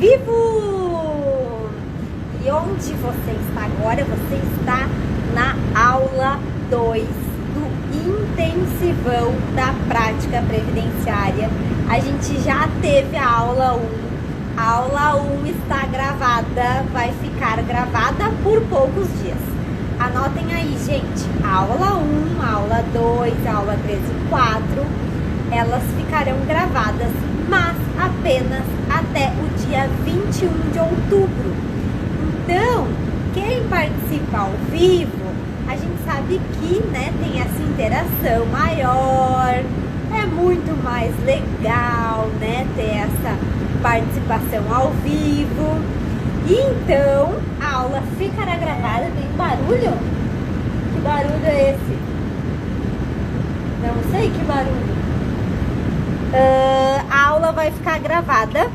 vivo! E onde você está agora? Você está na aula 2 do intensivão da prática previdenciária. A gente já teve a aula 1. A aula 1 está gravada, vai ficar gravada por poucos dias. Anotem aí, gente. A aula 1, a aula 2, a aula 3 e 4, elas ficarão gravadas, mas apenas até o dia 21 de outubro. Então, quem participa ao vivo, a gente sabe que, né, tem essa interação maior, é muito mais legal, né, ter essa participação ao vivo. Então, a aula ficará gravada. Tem barulho? Que barulho é esse? Não sei que barulho. A aula vai ficar gravada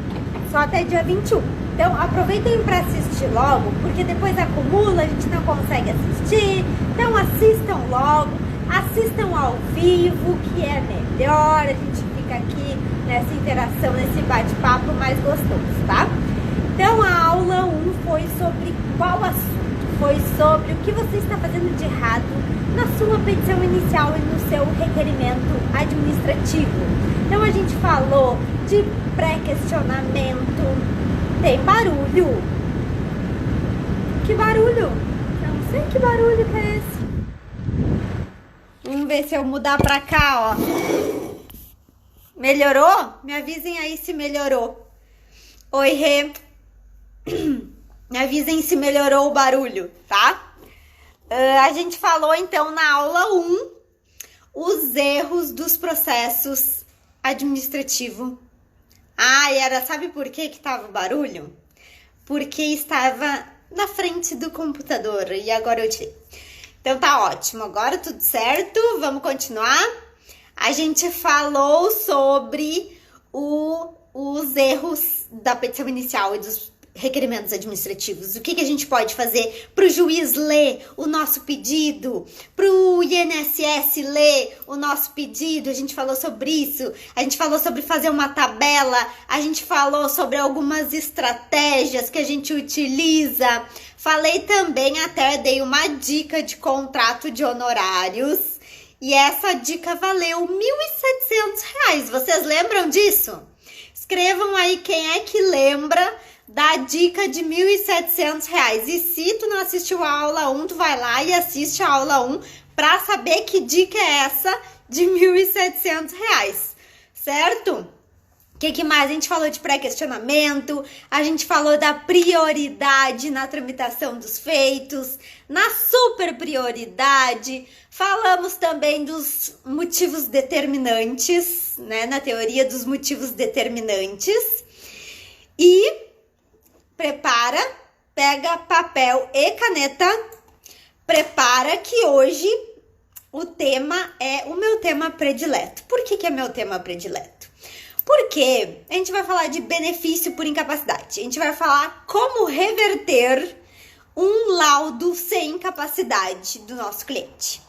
só até dia 21. Então, aproveitem para assistir logo, porque depois acumula, a gente não consegue assistir. Então, assistam logo, assistam ao vivo, que é melhor. A gente fica aqui nessa interação, nesse bate-papo mais gostoso, tá? Então, a aula 1 foi sobre qual assunto? Foi sobre o que você está fazendo de errado na sua petição inicial e no seu requerimento administrativo. Então, a gente falou de pré-questionamento. Tem barulho. Que barulho? Eu não sei que barulho que é esse. Vamos ver se eu mudar pra cá, ó. Melhorou? Me avisem aí se melhorou. Oi, Rê. Me avisem se melhorou o barulho, tá? A gente falou, então, na aula 1, os erros dos processos administrativos. Sabe por que tava o barulho? Porque estava na frente do computador e agora eu tirei. Então tá ótimo, agora tudo certo, vamos continuar. A gente falou sobre os erros da petição inicial e dos requerimentos administrativos. O que a gente pode fazer para o juiz ler o nosso pedido, para o INSS ler o nosso pedido. A gente falou sobre isso. A gente falou sobre fazer uma tabela. A gente falou sobre algumas estratégias que a gente utiliza. Falei também, até dei uma dica de contrato de honorários. E essa dica valeu R$ 1.700. Vocês lembram disso? Escrevam aí quem é que lembra da dica de R$ 1.700. E se tu não assistiu a aula 1, tu vai lá e assiste a aula 1 para saber que dica é essa de R$ 1.700, certo? O que mais? A gente falou de pré-questionamento, a gente falou da prioridade na tramitação dos feitos, na super prioridade, falamos também dos motivos determinantes, né, na teoria dos motivos determinantes. E prepara, pega papel e caneta, prepara que hoje o tema é o meu tema predileto. Por que é meu tema predileto? Porque a gente vai falar de benefício por incapacidade. A gente vai falar como reverter um laudo sem incapacidade do nosso cliente.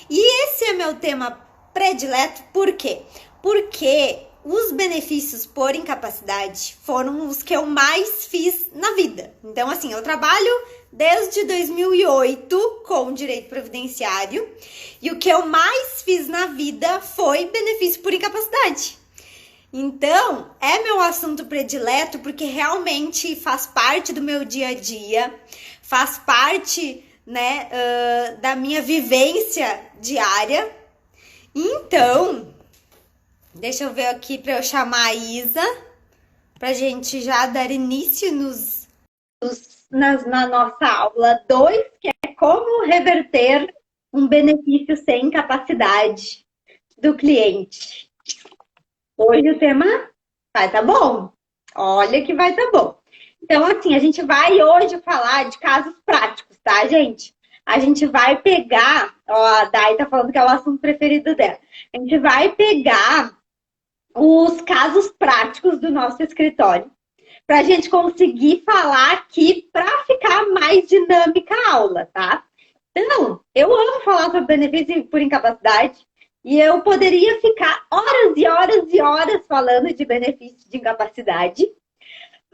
E esse é meu tema predileto, por quê? Porque os benefícios por incapacidade foram os que eu mais fiz na vida. Então, assim, eu trabalho desde 2008 com direito previdenciário e o que eu mais fiz na vida foi benefício por incapacidade. Então, é meu assunto predileto porque realmente faz parte do meu dia a dia, faz parte, né, da minha vivência diária. Então, deixa eu ver aqui para eu chamar a Isa, pra gente já dar início na nossa aula 2, que é como reverter um benefício sem incapacidade do cliente. Hoje o tema vai tá bom. Olha que vai tá bom. Então, assim, a gente vai hoje falar de casos práticos, tá, gente? A gente vai pegar, ó, a Dai tá falando que é o assunto preferido dela. A gente vai pegar os casos práticos do nosso escritório para a gente conseguir falar aqui para ficar mais dinâmica a aula, tá? Então, eu amo falar sobre benefício por incapacidade e eu poderia ficar horas e horas e horas falando de benefício de incapacidade,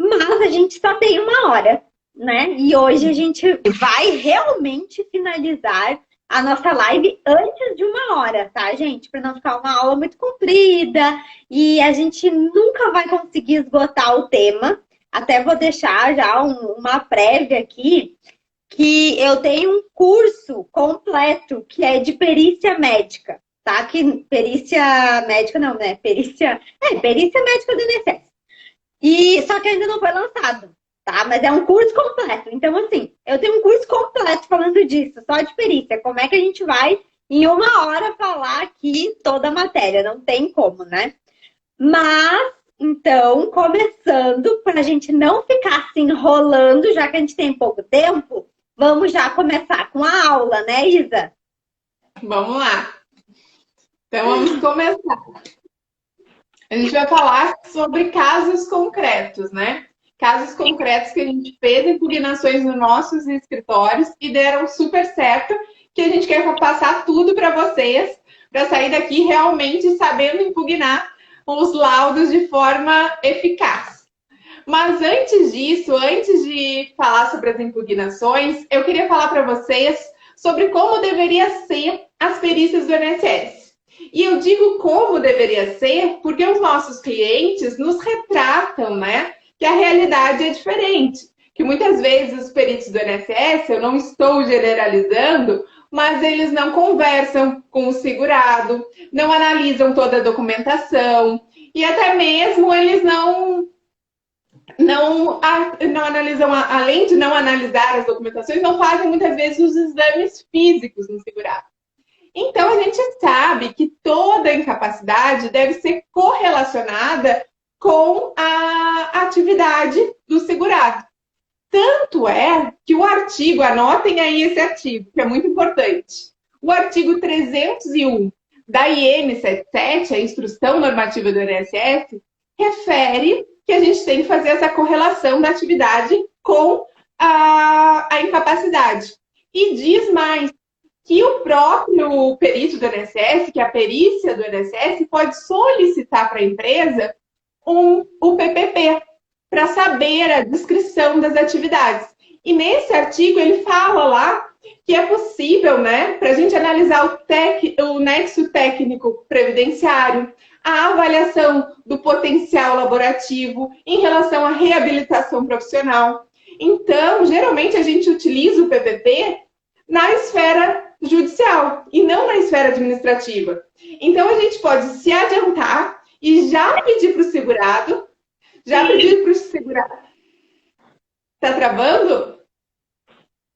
Mas a gente só tem 1 hora, né? E hoje a gente vai realmente finalizar a nossa live antes de 1 hora, tá, gente? Para não ficar uma aula muito comprida e a gente nunca vai conseguir esgotar o tema. Até vou deixar já uma prévia aqui, que eu tenho um curso completo que é de perícia médica, tá? Que perícia médica não, né? Perícia médica do INSS. E só que ainda não foi lançado, tá? Mas é um curso completo. Então, assim, eu tenho um curso completo falando disso, só de perícia. Como é que a gente vai, em 1 hora, falar aqui toda a matéria? Não tem como, né? Mas, então, começando, para a gente não ficar se enrolando, já que a gente tem pouco tempo, vamos já começar com a aula, né, Isa? Vamos lá. Então, vamos começar. A gente vai falar sobre casos concretos, né? Casos concretos que a gente fez impugnações nos nossos escritórios e deram super certo, que a gente quer passar tudo para vocês, para sair daqui realmente sabendo impugnar os laudos de forma eficaz. Mas antes disso, antes de falar sobre as impugnações, eu queria falar para vocês sobre como deveria ser as perícias do INSS. E eu digo como deveria ser porque os nossos clientes nos retratam, né? Que a realidade é diferente. Que muitas vezes os peritos do INSS, eu não estou generalizando, mas eles não conversam com o segurado, não analisam toda a documentação e até mesmo eles não analisam, além de não analisar as documentações, não fazem muitas vezes os exames físicos no segurado. Então, a gente sabe que toda incapacidade deve ser correlacionada com a atividade do segurado. Tanto é que o artigo, anotem aí esse artigo, que é muito importante. O artigo 301 da IN 77, a Instrução Normativa do INSS, refere que a gente tem que fazer essa correlação da atividade com a incapacidade. E diz mais, que o próprio perito do INSS, que a perícia do INSS, pode solicitar para a empresa o PPP, para saber a descrição das atividades. E nesse artigo ele fala lá que é possível, né, para a gente analisar o nexo técnico previdenciário, a avaliação do potencial laborativo em relação à reabilitação profissional. Então, geralmente a gente utiliza o PPP na esfera judicial e não na esfera administrativa. Então, a gente pode se adiantar e já pedir para o segurado. Tá travando?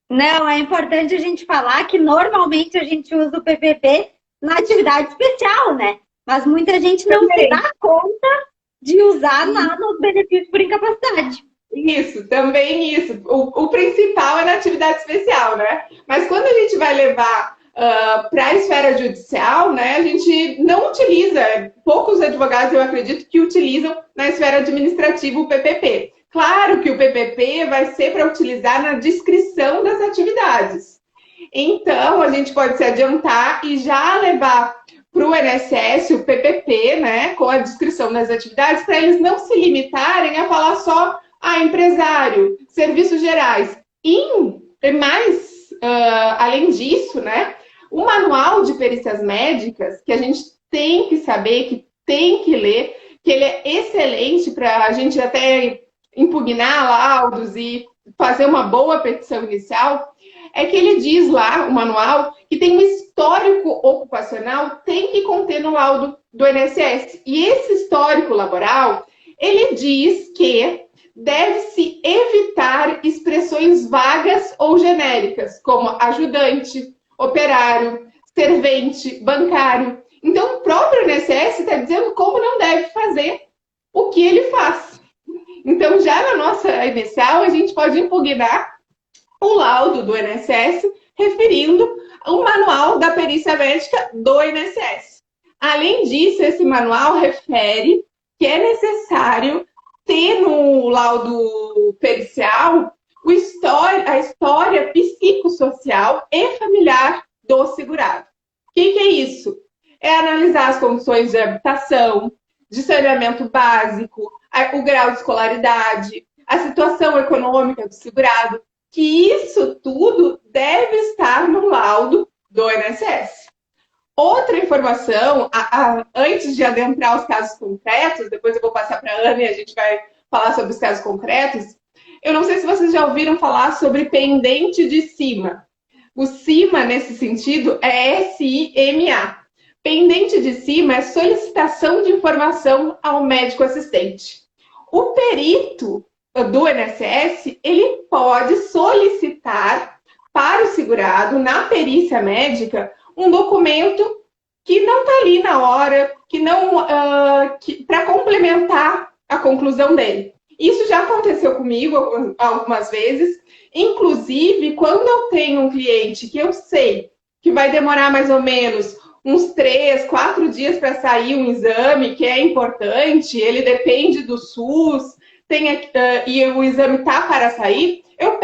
Não, é importante a gente falar que normalmente a gente usa o PPP na atividade especial, né? Mas muita gente não se dá conta de usar lá nos benefícios por incapacidade. Isso, também isso. O principal é na atividade especial, né? Mas quando a gente vai levar para a esfera judicial, né, a gente não utiliza, poucos advogados eu acredito que utilizam na esfera administrativa o PPP. Claro que o PPP vai ser para utilizar na descrição das atividades. Então, a gente pode se adiantar e já levar para o INSS o PPP, né, com a descrição das atividades, para eles não se limitarem a falar só empresário, serviços gerais. E mais, além disso, né, o manual de perícias médicas, que a gente tem que saber, que tem que ler, que ele é excelente para a gente até impugnar laudos e fazer uma boa petição inicial, é que ele diz lá, o manual, que tem um histórico ocupacional, tem que conter no laudo do INSS. E esse histórico laboral, ele diz que deve-se evitar expressões vagas ou genéricas, como ajudante, operário, servente, bancário. Então, o próprio INSS está dizendo como não deve fazer o que ele faz. Então, já na nossa inicial, a gente pode impugnar o laudo do INSS referindo o manual da perícia médica do INSS. Além disso, esse manual refere que é necessário ter no laudo pericial a história psicossocial e familiar do segurado. O que é isso? É analisar as condições de habitação, de saneamento básico, o grau de escolaridade, a situação econômica do segurado, que isso tudo deve estar no laudo do INSS. Outra informação, antes de adentrar os casos concretos, depois eu vou passar para a Ana e a gente vai falar sobre os casos concretos. Eu não sei se vocês já ouviram falar sobre pendente de cima. O CIMA, nesse sentido, é SIMA. Pendente de cima é solicitação de informação ao médico assistente. O perito do INSS, ele pode solicitar para o segurado, na perícia médica, um documento que não está ali na hora, para complementar a conclusão dele. Isso já aconteceu comigo algumas vezes. Inclusive, quando eu tenho um cliente que eu sei que vai demorar mais ou menos uns 3, 4 dias para sair um exame, que é importante, ele depende do SUS, e o exame está para sair, eu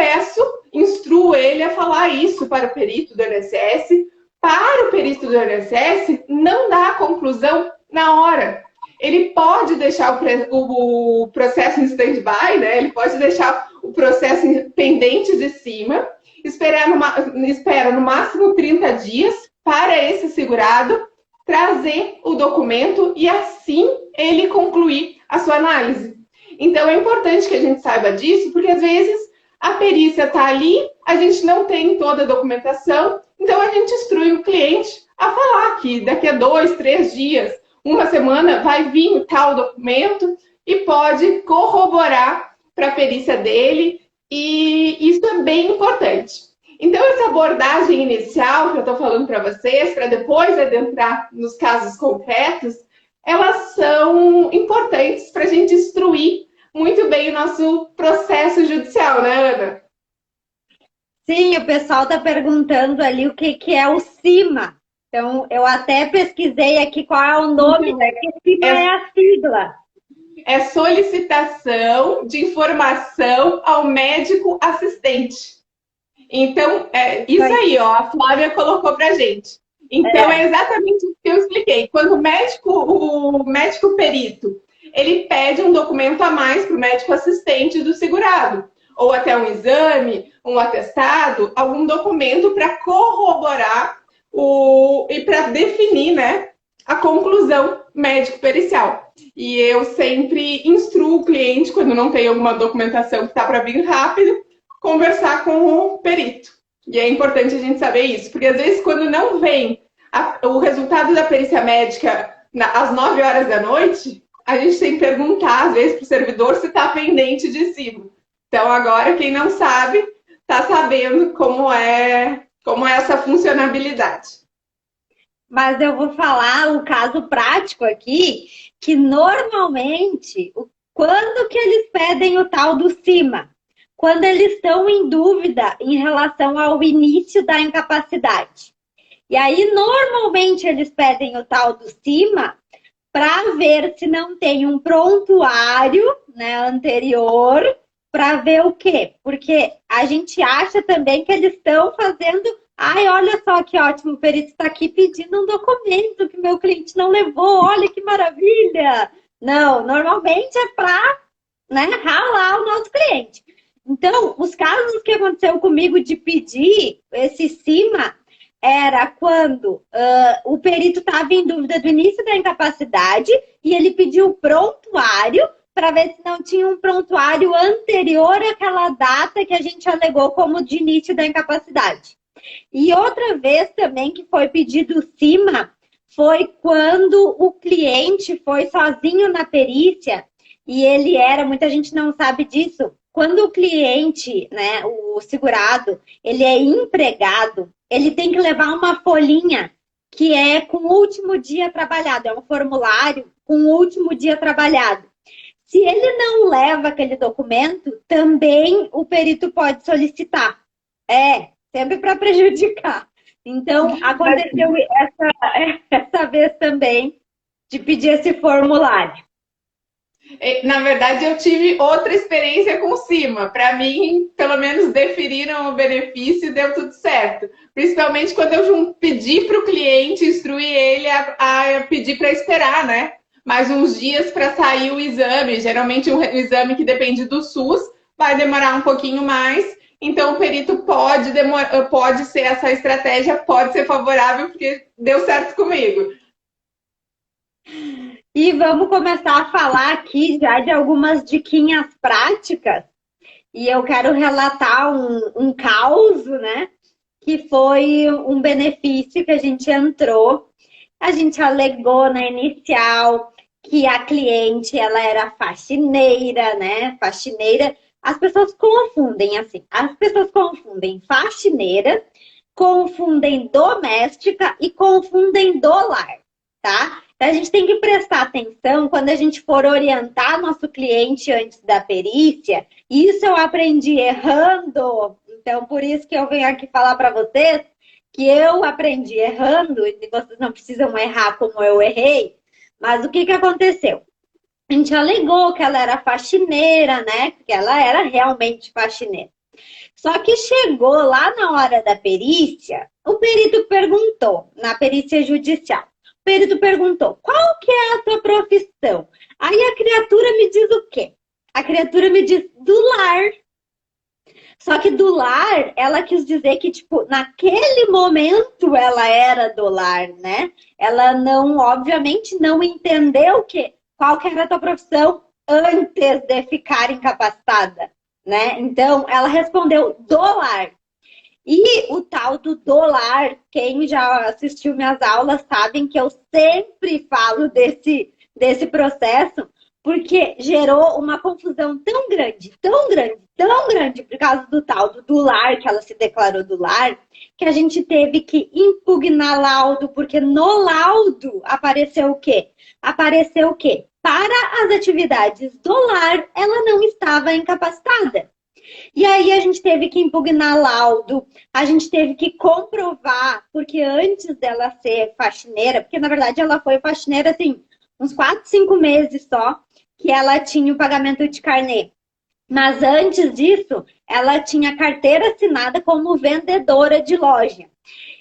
instruo ele a falar isso para o perito do INSS, para o perito do INSS não dar a conclusão na hora. Ele pode deixar o processo em stand-by, né? Ele pode deixar o processo pendente de cima, espera no máximo 30 dias para esse segurado trazer o documento e assim ele concluir a sua análise. Então é importante que a gente saiba disso, porque às vezes a perícia está ali, a gente não tem toda a documentação, então a gente instrui o cliente a falar que daqui a 2, 3 dias, uma semana, vai vir tal documento e pode corroborar para a perícia dele, e isso é bem importante. Então, essa abordagem inicial que eu estou falando para vocês, para depois adentrar nos casos concretos, elas são importantes para a gente instruir muito bem o nosso processo judicial, né, Ana? Sim, o pessoal está perguntando ali o que é o CIMA. Então, eu até pesquisei aqui qual é o nome, né? Que CIMA é a sigla. É solicitação de informação ao médico assistente. Então, isso aí, ó, a Flávia colocou pra gente. Então, é exatamente o que eu expliquei. Quando o médico perito, ele pede um documento a mais para o médico assistente do segurado, ou até um exame, um atestado, algum documento para corroborar e para definir, né, a conclusão médico-pericial. E eu sempre instruo o cliente, quando não tem alguma documentação que está para vir rápido, conversar com o perito. E é importante a gente saber isso, porque às vezes quando não vem o resultado da perícia médica às 9 horas da noite, a gente tem que perguntar, às vezes, para o servidor se está pendente de cima. Então, agora, quem não sabe, está sabendo como é essa funcionalidade. Mas eu vou falar o caso prático aqui, que normalmente, quando que eles pedem o tal do CIMA? Quando eles estão em dúvida em relação ao início da incapacidade. E aí, normalmente, eles pedem o tal do CIMA para ver se não tem um prontuário, né, anterior, para ver o quê? Porque a gente acha também que eles estão fazendo... Ai, olha só que ótimo, o perito está aqui pedindo um documento que meu cliente não levou, olha que maravilha! Não, normalmente é para, né, ralar o nosso cliente. Então, os casos que aconteceu comigo de pedir esse CIMA era quando o perito estava em dúvida do início da incapacidade e ele pediu o prontuário para ver se não tinha um prontuário anterior àquela data que a gente alegou como de início da incapacidade. E outra vez também que foi pedido o CIMA foi quando o cliente foi sozinho na perícia e ele muita gente não sabe disso, quando o cliente, né, o segurado, ele é empregado, ele tem que levar uma folhinha que é com o último dia trabalhado, é um formulário com o último dia trabalhado. Se ele não leva aquele documento, também o perito pode solicitar. Sempre para prejudicar. Então, aconteceu essa vez também de pedir esse formulário. Na verdade, eu tive outra experiência com o CIMA. Para mim, pelo menos deferiram o benefício e deu tudo certo. Principalmente quando eu pedi para o cliente, instruir ele a pedir para esperar, né? mais uns dias para sair o exame. Geralmente o exame que depende do SUS vai demorar um pouquinho mais. Então o perito pode ser essa estratégia, pode ser favorável, porque deu certo comigo. E vamos começar a falar aqui já de algumas diquinhas práticas. E eu quero relatar um caos, né? Que foi um benefício que a gente entrou. A gente alegou na inicial que a cliente, ela era faxineira, né? Faxineira. As pessoas confundem assim. As pessoas confundem faxineira, confundem doméstica e confundem do lar, tá? Então, a gente tem que prestar atenção quando a gente for orientar nosso cliente antes da perícia. Isso eu aprendi errando. Então, por isso que eu venho aqui falar para vocês que eu aprendi errando e vocês não precisam errar como eu errei. Mas o que que aconteceu? A gente alegou que ela era faxineira, né? Que ela era realmente faxineira. Só que chegou lá na hora da perícia, o perito perguntou, na perícia judicial, o perito perguntou, qual que é a tua profissão? Aí a criatura me diz o quê? A criatura me diz do lar. Só que do lar, ela quis dizer que, tipo, naquele momento ela era do lar, né? Ela não, obviamente, não entendeu qual que era a tua profissão antes de ficar incapacitada, né? Então, ela respondeu do lar. E o tal do dólar, quem já assistiu minhas aulas sabem que eu sempre falo desse processo, porque gerou uma confusão tão grande, tão grande, tão grande, por causa do tal do lar, que ela se declarou do lar, que a gente teve que impugnar laudo, porque no laudo apareceu o quê? Apareceu o quê? Para as atividades do lar, ela não estava incapacitada. E aí a gente teve que impugnar laudo, a gente teve que comprovar, porque antes dela ser faxineira, porque na verdade ela foi faxineira assim, uns 4, 5 meses só, que ela tinha o pagamento de carnê. Mas antes disso, ela tinha carteira assinada como vendedora de loja.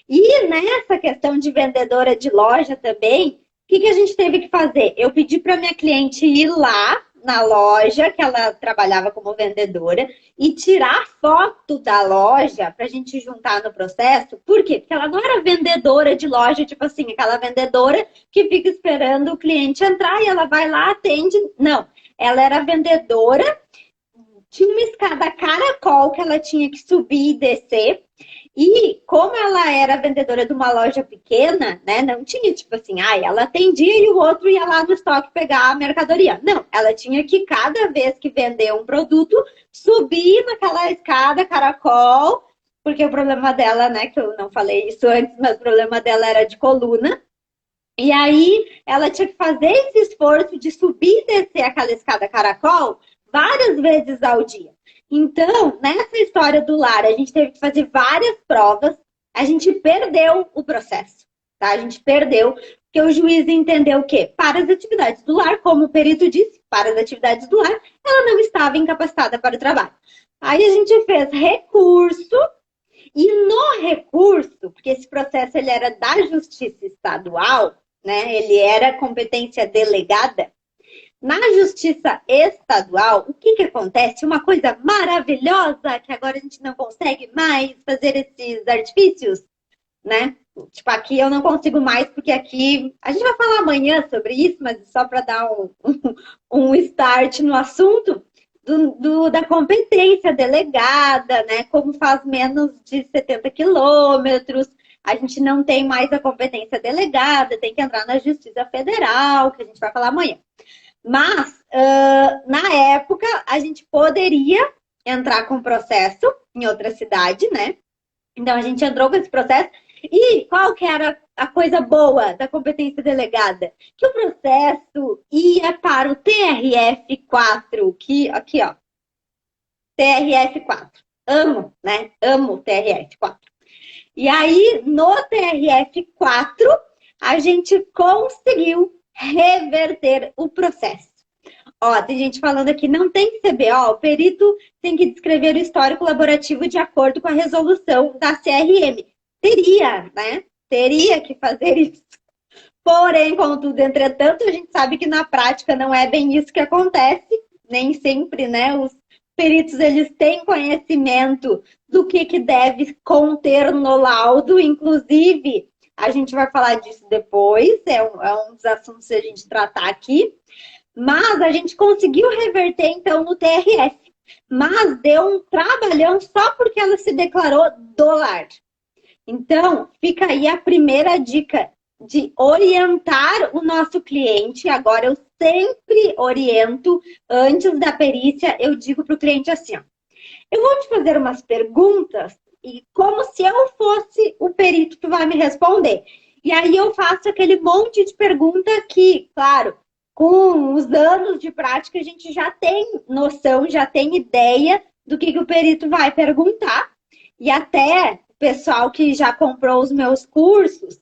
E nessa questão de vendedora de loja também, o que a gente teve que fazer? Eu pedi para minha cliente ir lá na loja, que ela trabalhava como vendedora, e tirar foto da loja para a gente juntar no processo. Por quê? Porque ela não era vendedora de loja, tipo assim, aquela vendedora que fica esperando o cliente entrar e ela vai lá, atende. Não, ela era vendedora, tinha uma escada caracol que ela tinha que subir e descer. E como ela era vendedora de uma loja pequena, né, não tinha tipo assim, ela atendia e o outro ia lá no estoque pegar a mercadoria. Não, ela tinha que cada vez que vender um produto, subir naquela escada caracol, porque o problema dela, né, que eu não falei isso antes, mas o problema dela era de coluna. E aí ela tinha que fazer esse esforço de subir e descer aquela escada caracol várias vezes ao dia. Então, nessa história do lar, a gente teve que fazer várias provas, a gente perdeu o processo, tá? A gente perdeu, porque o juiz entendeu que, para as atividades do lar, como o perito disse, para as atividades do lar, ela não estava incapacitada para o trabalho. Aí a gente fez recurso, e no recurso, porque esse processo ele era da Justiça Estadual, né? Ele era competência delegada. Na Justiça Estadual, o que acontece? Uma coisa maravilhosa, que agora a gente não consegue mais fazer esses artifícios, né? Tipo, aqui eu não consigo mais, porque aqui... A gente vai falar amanhã sobre isso, mas só para dar um start no assunto da competência delegada, né? Como faz menos de 70 quilômetros, a gente não tem mais a competência delegada, tem que entrar na Justiça Federal, que a gente vai falar amanhã. Mas, na época, a gente poderia entrar com processo em outra cidade, né? Então, a gente entrou com esse processo. E qual que era a coisa boa da competência delegada? Que o processo ia para o TRF4, que, aqui, ó, TRF4. Amo, né? Amo o TRF4. E aí, no TRF4, a gente conseguiu reverter o processo. Ó, tem gente falando aqui, não tem CBO, o perito tem que descrever o histórico laborativo de acordo com a resolução da CRM. Teria, né? Teria que fazer isso. Porém, contudo, entretanto, a gente sabe que na prática não é bem isso que acontece. Nem sempre, né? Os peritos, eles têm conhecimento do que deve conter no laudo. Inclusive, a gente vai falar disso depois. É um dos assuntos que a gente tratar aqui. Mas a gente conseguiu reverter, então, no TRF. Mas deu um trabalhão só porque ela se declarou dólar. Então, fica aí a primeira dica de orientar o nosso cliente. Agora, eu sempre oriento, antes da perícia, eu digo para o cliente assim, ó, eu vou te fazer umas perguntas e como se eu fosse o perito que vai me responder. E aí eu faço aquele monte de pergunta que, claro, com os anos de prática, a gente já tem noção, já tem ideia do que o perito vai perguntar. E até o pessoal que já comprou os meus cursos,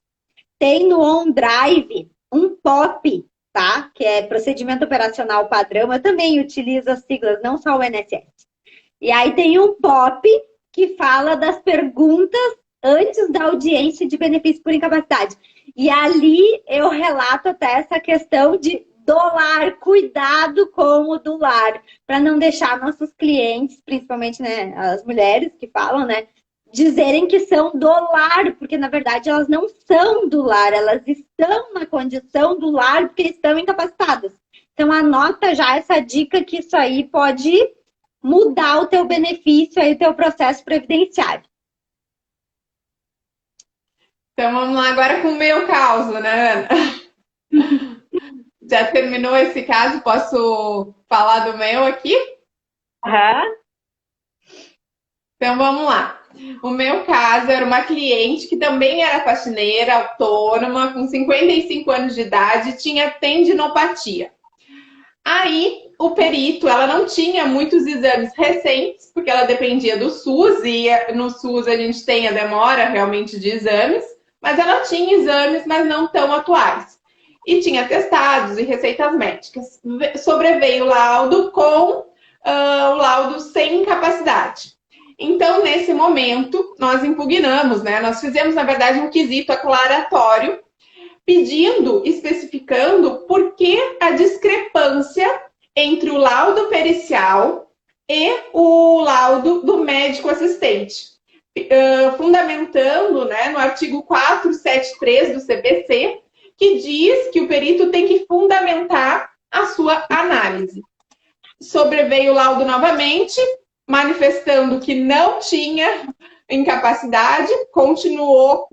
tem no OnDrive um POP, tá? Que é Procedimento Operacional Padrão. Eu também utilizo as siglas, não só o INSS. E aí tem um POP que fala das perguntas antes da audiência de benefício por incapacidade. E ali eu relato até essa questão de do lar, cuidado com o do lar, para não deixar nossos clientes, principalmente, né, as mulheres que falam, né, dizerem que são do lar, porque na verdade elas não são do lar, elas estão na condição do lar porque estão incapacitadas. Então anota já essa dica que isso aí pode mudar o teu benefício aí, o teu processo previdenciário. Então vamos lá agora com o meu caso, né, Ana? Já terminou esse caso? Posso falar do meu aqui? Uhum. Então vamos lá. O meu caso era uma cliente que também era faxineira, autônoma, com 55 anos de idade, tinha tendinopatia. Aí o perito, ela não tinha muitos exames recentes, porque ela dependia do SUS, e no SUS a gente tem a demora realmente de exames, mas ela tinha exames, mas não tão atuais. E tinha atestados e receitas médicas. Sobreveio o laudo com o laudo sem incapacidade. Então, nesse momento, nós impugnamos, né? Nós fizemos, na verdade, um quesito aclaratório, pedindo, especificando por que a discrepância entre o laudo pericial e o laudo do médico assistente. Fundamentando, né, no artigo 473 do CPC, que diz que o perito tem que fundamentar a sua análise. Sobreveio o laudo novamente, manifestando que não tinha incapacidade, continuou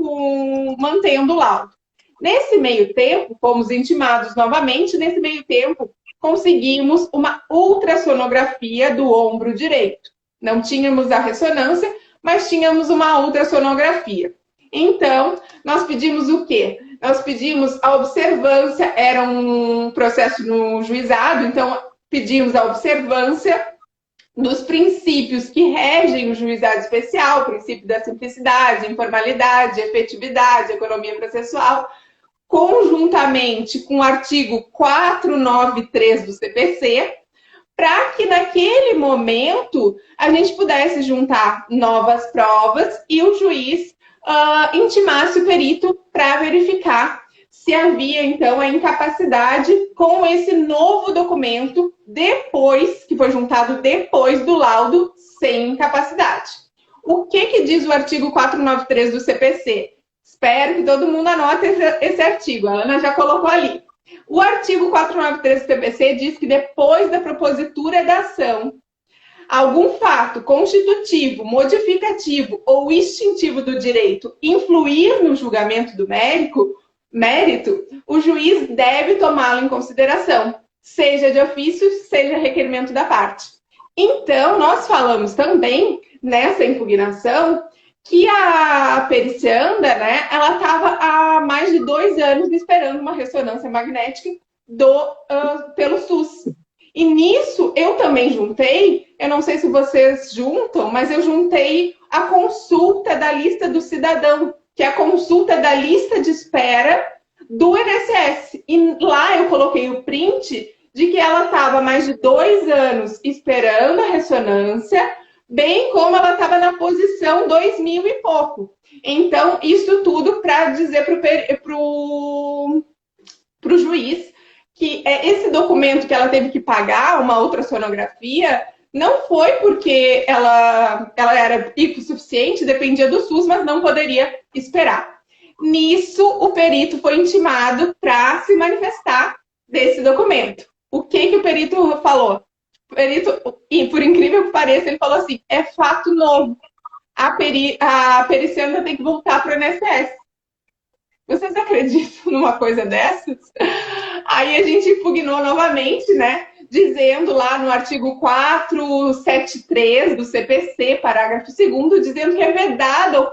mantendo o laudo. Nesse meio tempo, fomos intimados novamente, nesse meio tempo, conseguimos uma ultrassonografia do ombro direito. Não tínhamos a ressonância, mas tínhamos uma ultrassonografia. Então, nós pedimos o quê? Nós pedimos a observância, era um processo no juizado, então pedimos a observância dos princípios que regem o juizado especial, o princípio da simplicidade, informalidade, efetividade, economia processual, conjuntamente com o artigo 493 do CPC, para que naquele momento a gente pudesse juntar novas provas e o juiz intimasse o perito para verificar se havia, então, a incapacidade com esse novo documento, depois, que foi juntado depois do laudo sem incapacidade. O que diz o artigo 493 do CPC? Espero que todo mundo anote esse artigo, a Ana já colocou ali. O artigo 493 do CPC diz que depois da propositura da ação, algum fato constitutivo, modificativo ou extintivo do direito influir no julgamento do mérito, o juiz deve tomá-lo em consideração, seja de ofício, seja requerimento da parte. Então, nós falamos também, nessa impugnação, que a pericianda, né, ela estava há mais de 2 anos esperando uma ressonância magnética pelo SUS. E nisso, eu também juntei, eu não sei se vocês juntam, mas eu juntei a consulta da lista do cidadão, que é a consulta da lista de espera do INSS. E lá eu coloquei o print de que ela estava mais de 2 anos esperando a ressonância, bem como ela estava na posição 2000 e pouco. Então, isso tudo para dizer para o para o juiz que esse documento que ela teve que pagar, uma ultrassonografia, não foi porque ela era hipossuficiente, dependia do SUS, mas não poderia esperar. Nisso, o perito foi intimado para se manifestar desse documento. O que o perito falou? O perito, e por incrível que pareça, ele falou assim, é fato novo. A perícia ainda tem que voltar para o INSS. Vocês acreditam numa coisa dessas? Aí a gente impugnou novamente, né? Dizendo lá no artigo 473 do CPC, parágrafo 2º, dizendo que é vedado ao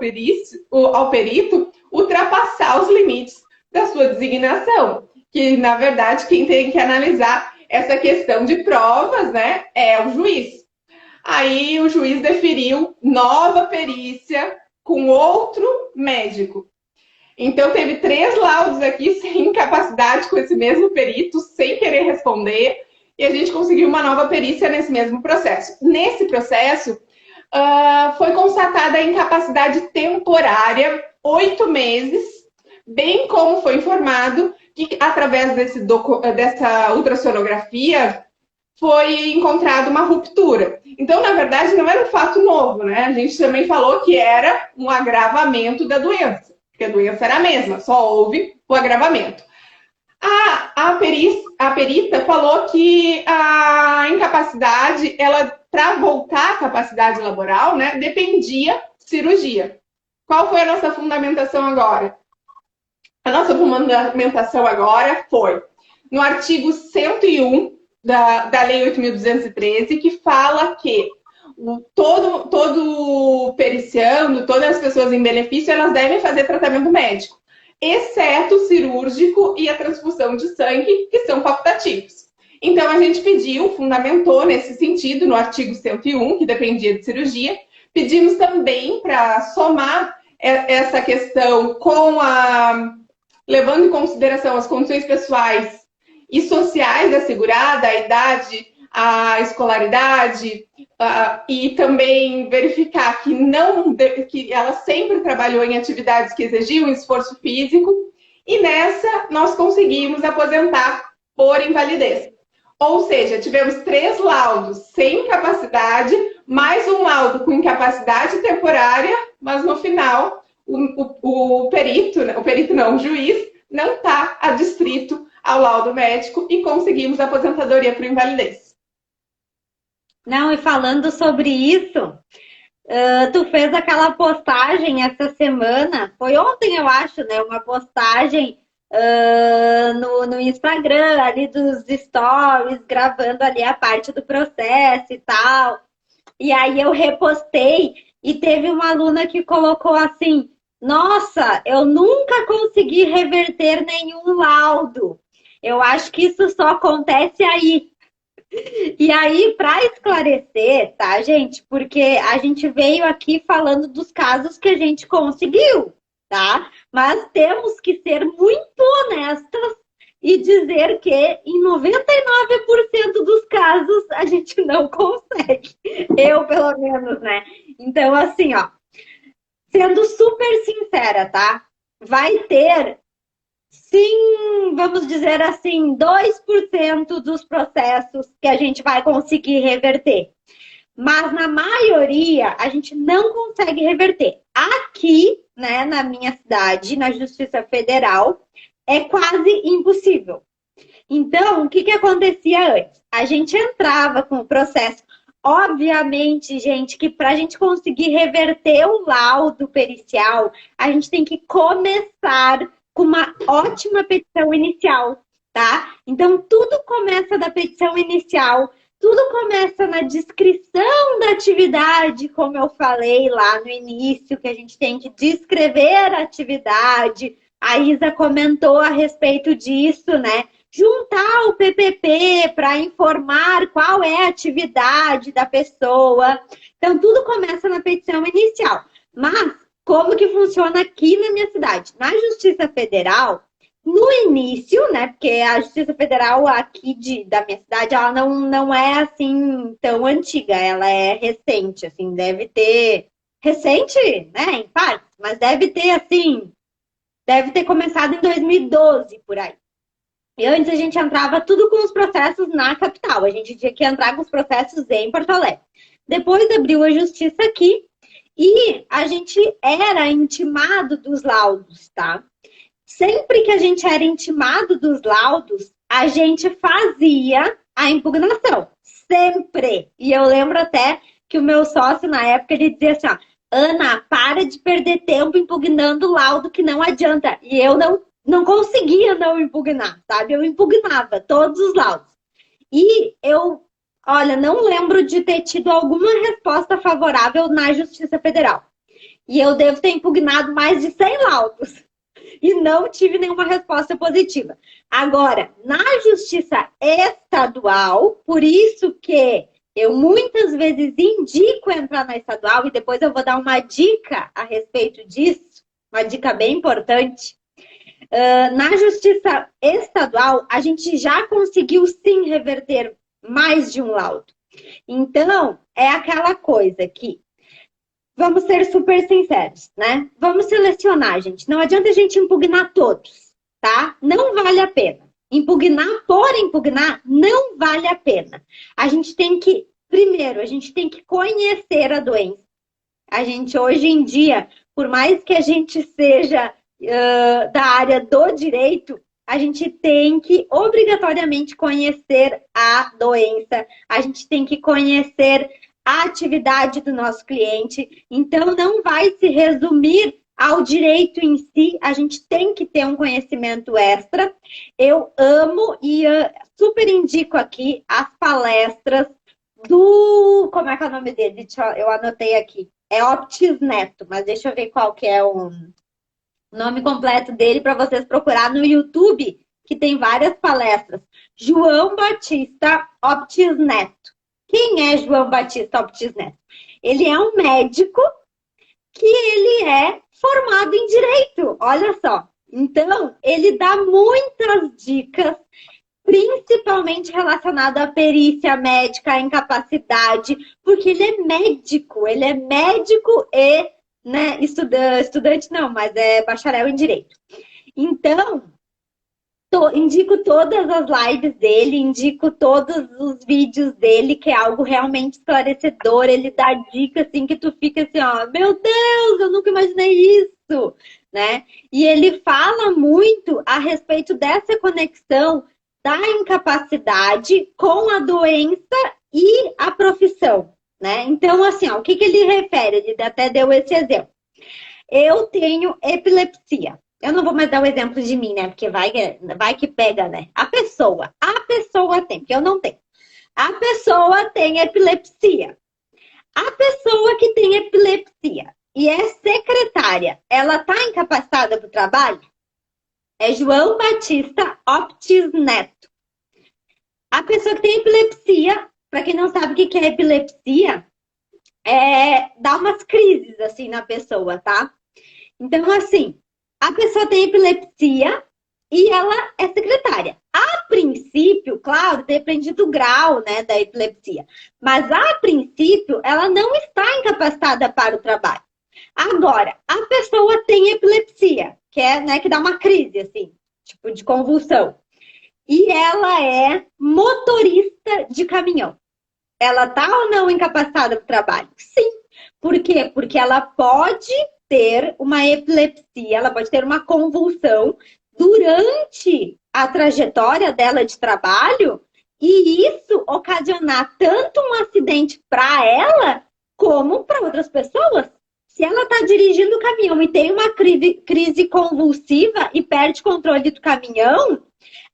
perito ultrapassar os limites da sua designação. Que, na verdade, quem tem que analisar essa questão de provas, né, é o juiz. Aí o juiz deferiu nova perícia com outro médico. Então, teve 3 laudos aqui sem incapacidade com esse mesmo perito, sem querer responder, e a gente conseguiu uma nova perícia nesse mesmo processo. Nesse processo, foi constatada a incapacidade temporária, 8 meses, bem como foi informado que, através dessa ultrassonografia, foi encontrada uma ruptura. Então, na verdade, não era um fato novo, né? A gente também falou que era um agravamento da doença, porque a doença era a mesma, só houve o agravamento. A perita falou que a incapacidade, para voltar à capacidade laboral, né, dependia de cirurgia. Qual foi a nossa fundamentação agora? A nossa fundamentação agora foi no artigo 101 da Lei 8.213, que fala que todo periciando, todas as pessoas em benefício, elas devem fazer tratamento médico, exceto o cirúrgico e a transfusão de sangue, que são facultativos. Então, a gente fundamentou nesse sentido, no artigo 101, que dependia de cirurgia. Pedimos também para somar essa questão levando em consideração as condições pessoais e sociais da segurada, a idade, a escolaridade, e também verificar que ela sempre trabalhou em atividades que exigiam esforço físico, e nessa nós conseguimos aposentar por invalidez. Ou seja, tivemos 3 laudos sem incapacidade, mais um laudo com incapacidade temporária, mas no final o juiz não está adstrito ao laudo médico e conseguimos a aposentadoria por invalidez. Não, e falando sobre isso, tu fez aquela postagem essa semana, foi ontem eu acho, né? Uma postagem no Instagram, ali dos stories, gravando ali a parte do processo e tal. E aí eu repostei e teve uma aluna que colocou assim, nossa, eu nunca consegui reverter nenhum laudo. Eu acho que isso só acontece aí. E aí, para esclarecer, tá, gente? Porque a gente veio aqui falando dos casos que a gente conseguiu, tá? Mas temos que ser muito honestas e dizer que em 99% dos casos a gente não consegue. Eu, pelo menos, né? Então, assim, ó, sendo super sincera, tá? Vai ter, sim, vamos dizer assim, 2% dos processos que a gente vai conseguir reverter. Mas na maioria, a gente não consegue reverter. Aqui, né, na minha cidade, na Justiça Federal, é quase impossível. Então, o que acontecia antes? A gente entrava com o processo. Obviamente, gente, que para a gente conseguir reverter o laudo pericial, a gente tem que começar com uma ótima petição inicial, tá? Então, tudo começa da petição inicial, tudo começa na descrição da atividade, como eu falei lá no início, que a gente tem que descrever a atividade. A Isa comentou a respeito disso, né? Juntar o PPP para informar qual é a atividade da pessoa. Então, tudo começa na petição inicial. Mas, como que funciona aqui na minha cidade? Na Justiça Federal, no início, né? Porque a Justiça Federal aqui da minha cidade, ela não é assim tão antiga, ela é recente, assim, deve ter... Recente, né? Em partes, mas deve ter, assim... Deve ter começado em 2012, por aí. E antes a gente entrava tudo com os processos na capital. A gente tinha que entrar com os processos em Porto Alegre. Depois abriu a justiça aqui e a gente era intimado dos laudos, tá? Sempre que a gente era intimado dos laudos, a gente fazia a impugnação. Sempre. E eu lembro até que o meu sócio, na época, ele dizia assim, ó, Ana, para de perder tempo impugnando o laudo que não adianta. E eu não conseguia não impugnar, sabe? Eu impugnava todos os laudos. E eu, olha, não lembro de ter tido alguma resposta favorável na Justiça Federal. E eu devo ter impugnado mais de 100 laudos. E não tive nenhuma resposta positiva. Agora, na Justiça Estadual, por isso que eu muitas vezes indico entrar na estadual, e depois eu vou dar uma dica a respeito disso, uma dica bem importante. Na Justiça Estadual, a gente já conseguiu sim reverter mais de um laudo. Então, é aquela coisa que, vamos ser super sinceros, né? Vamos selecionar, gente. Não adianta a gente impugnar todos, tá? Não vale a pena. Impugnar por impugnar não vale a pena. A gente tem que, primeiro, a gente tem que conhecer a doença. A gente, hoje em dia, por mais que a gente seja da área do direito, a gente tem que obrigatoriamente conhecer a doença, a gente tem que conhecer a atividade do nosso cliente. Então, não vai se resumir ao direito em si, a gente tem que ter um conhecimento extra. Eu amo e super indico aqui as palestras do... Como é que é o nome dele? Eu anotei aqui. É Optis Neto, mas deixa eu ver qual que é o nome completo dele para vocês procurar no YouTube, que tem várias palestras. João Batista Optis Neto. Quem é João Batista Optis Neto? Ele é um médico que ele é formado em direito, olha só. Então, ele dá muitas dicas, principalmente relacionado à perícia médica, à incapacidade, porque ele é médico e, né, estudante não, mas é bacharel em direito. Então, indico todas as lives dele, indico todos os vídeos dele, que é algo realmente esclarecedor. Ele dá dicas assim que tu fica assim, ó, meu Deus, eu nunca imaginei isso, né? E ele fala muito a respeito dessa conexão da incapacidade com a doença e a profissão, né? Então, assim, ó, o que ele refere? Ele até deu esse exemplo. Eu tenho epilepsia. Eu não vou mais dar o exemplo de mim, né? Porque vai que pega, né? A pessoa tem, porque eu não tenho. A pessoa tem epilepsia. A pessoa que tem epilepsia e é secretária, ela tá incapacitada para o trabalho? É João Batista Optis Neto. A pessoa que tem epilepsia, para quem não sabe o que é epilepsia, dá umas crises assim na pessoa, tá? Então, assim, a pessoa tem epilepsia e ela é secretária. A princípio, claro, depende do grau, né, da epilepsia. Mas, a princípio, ela não está incapacitada para o trabalho. Agora, a pessoa tem epilepsia, que é, né, que dá uma crise, assim, tipo de convulsão. E ela é motorista de caminhão. Ela tá ou não incapacitada para o trabalho? Sim. Por quê? Porque ela pode ter uma epilepsia, ela pode ter uma convulsão durante a trajetória dela de trabalho e isso ocasionar tanto um acidente para ela como para outras pessoas. Se ela está dirigindo o caminhão e tem uma crise convulsiva e perde controle do caminhão,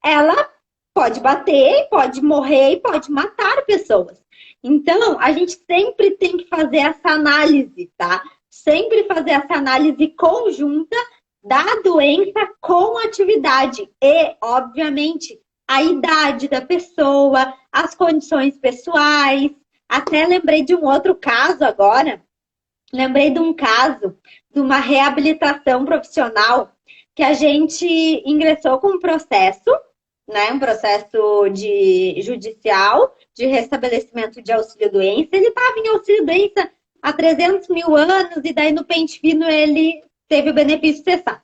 ela pode bater, pode morrer e pode matar pessoas. Então, a gente sempre tem que fazer essa análise, tá? Sempre fazer essa análise conjunta da doença com a atividade e, obviamente, a idade da pessoa, as condições pessoais. Até lembrei de um outro caso agora. Lembrei de um caso de uma reabilitação profissional que a gente ingressou com um processo, né? Um processo judicial de restabelecimento de auxílio-doença. Ele estava em auxílio-doença há 300 mil anos e daí no pente fino ele teve o benefício cessado.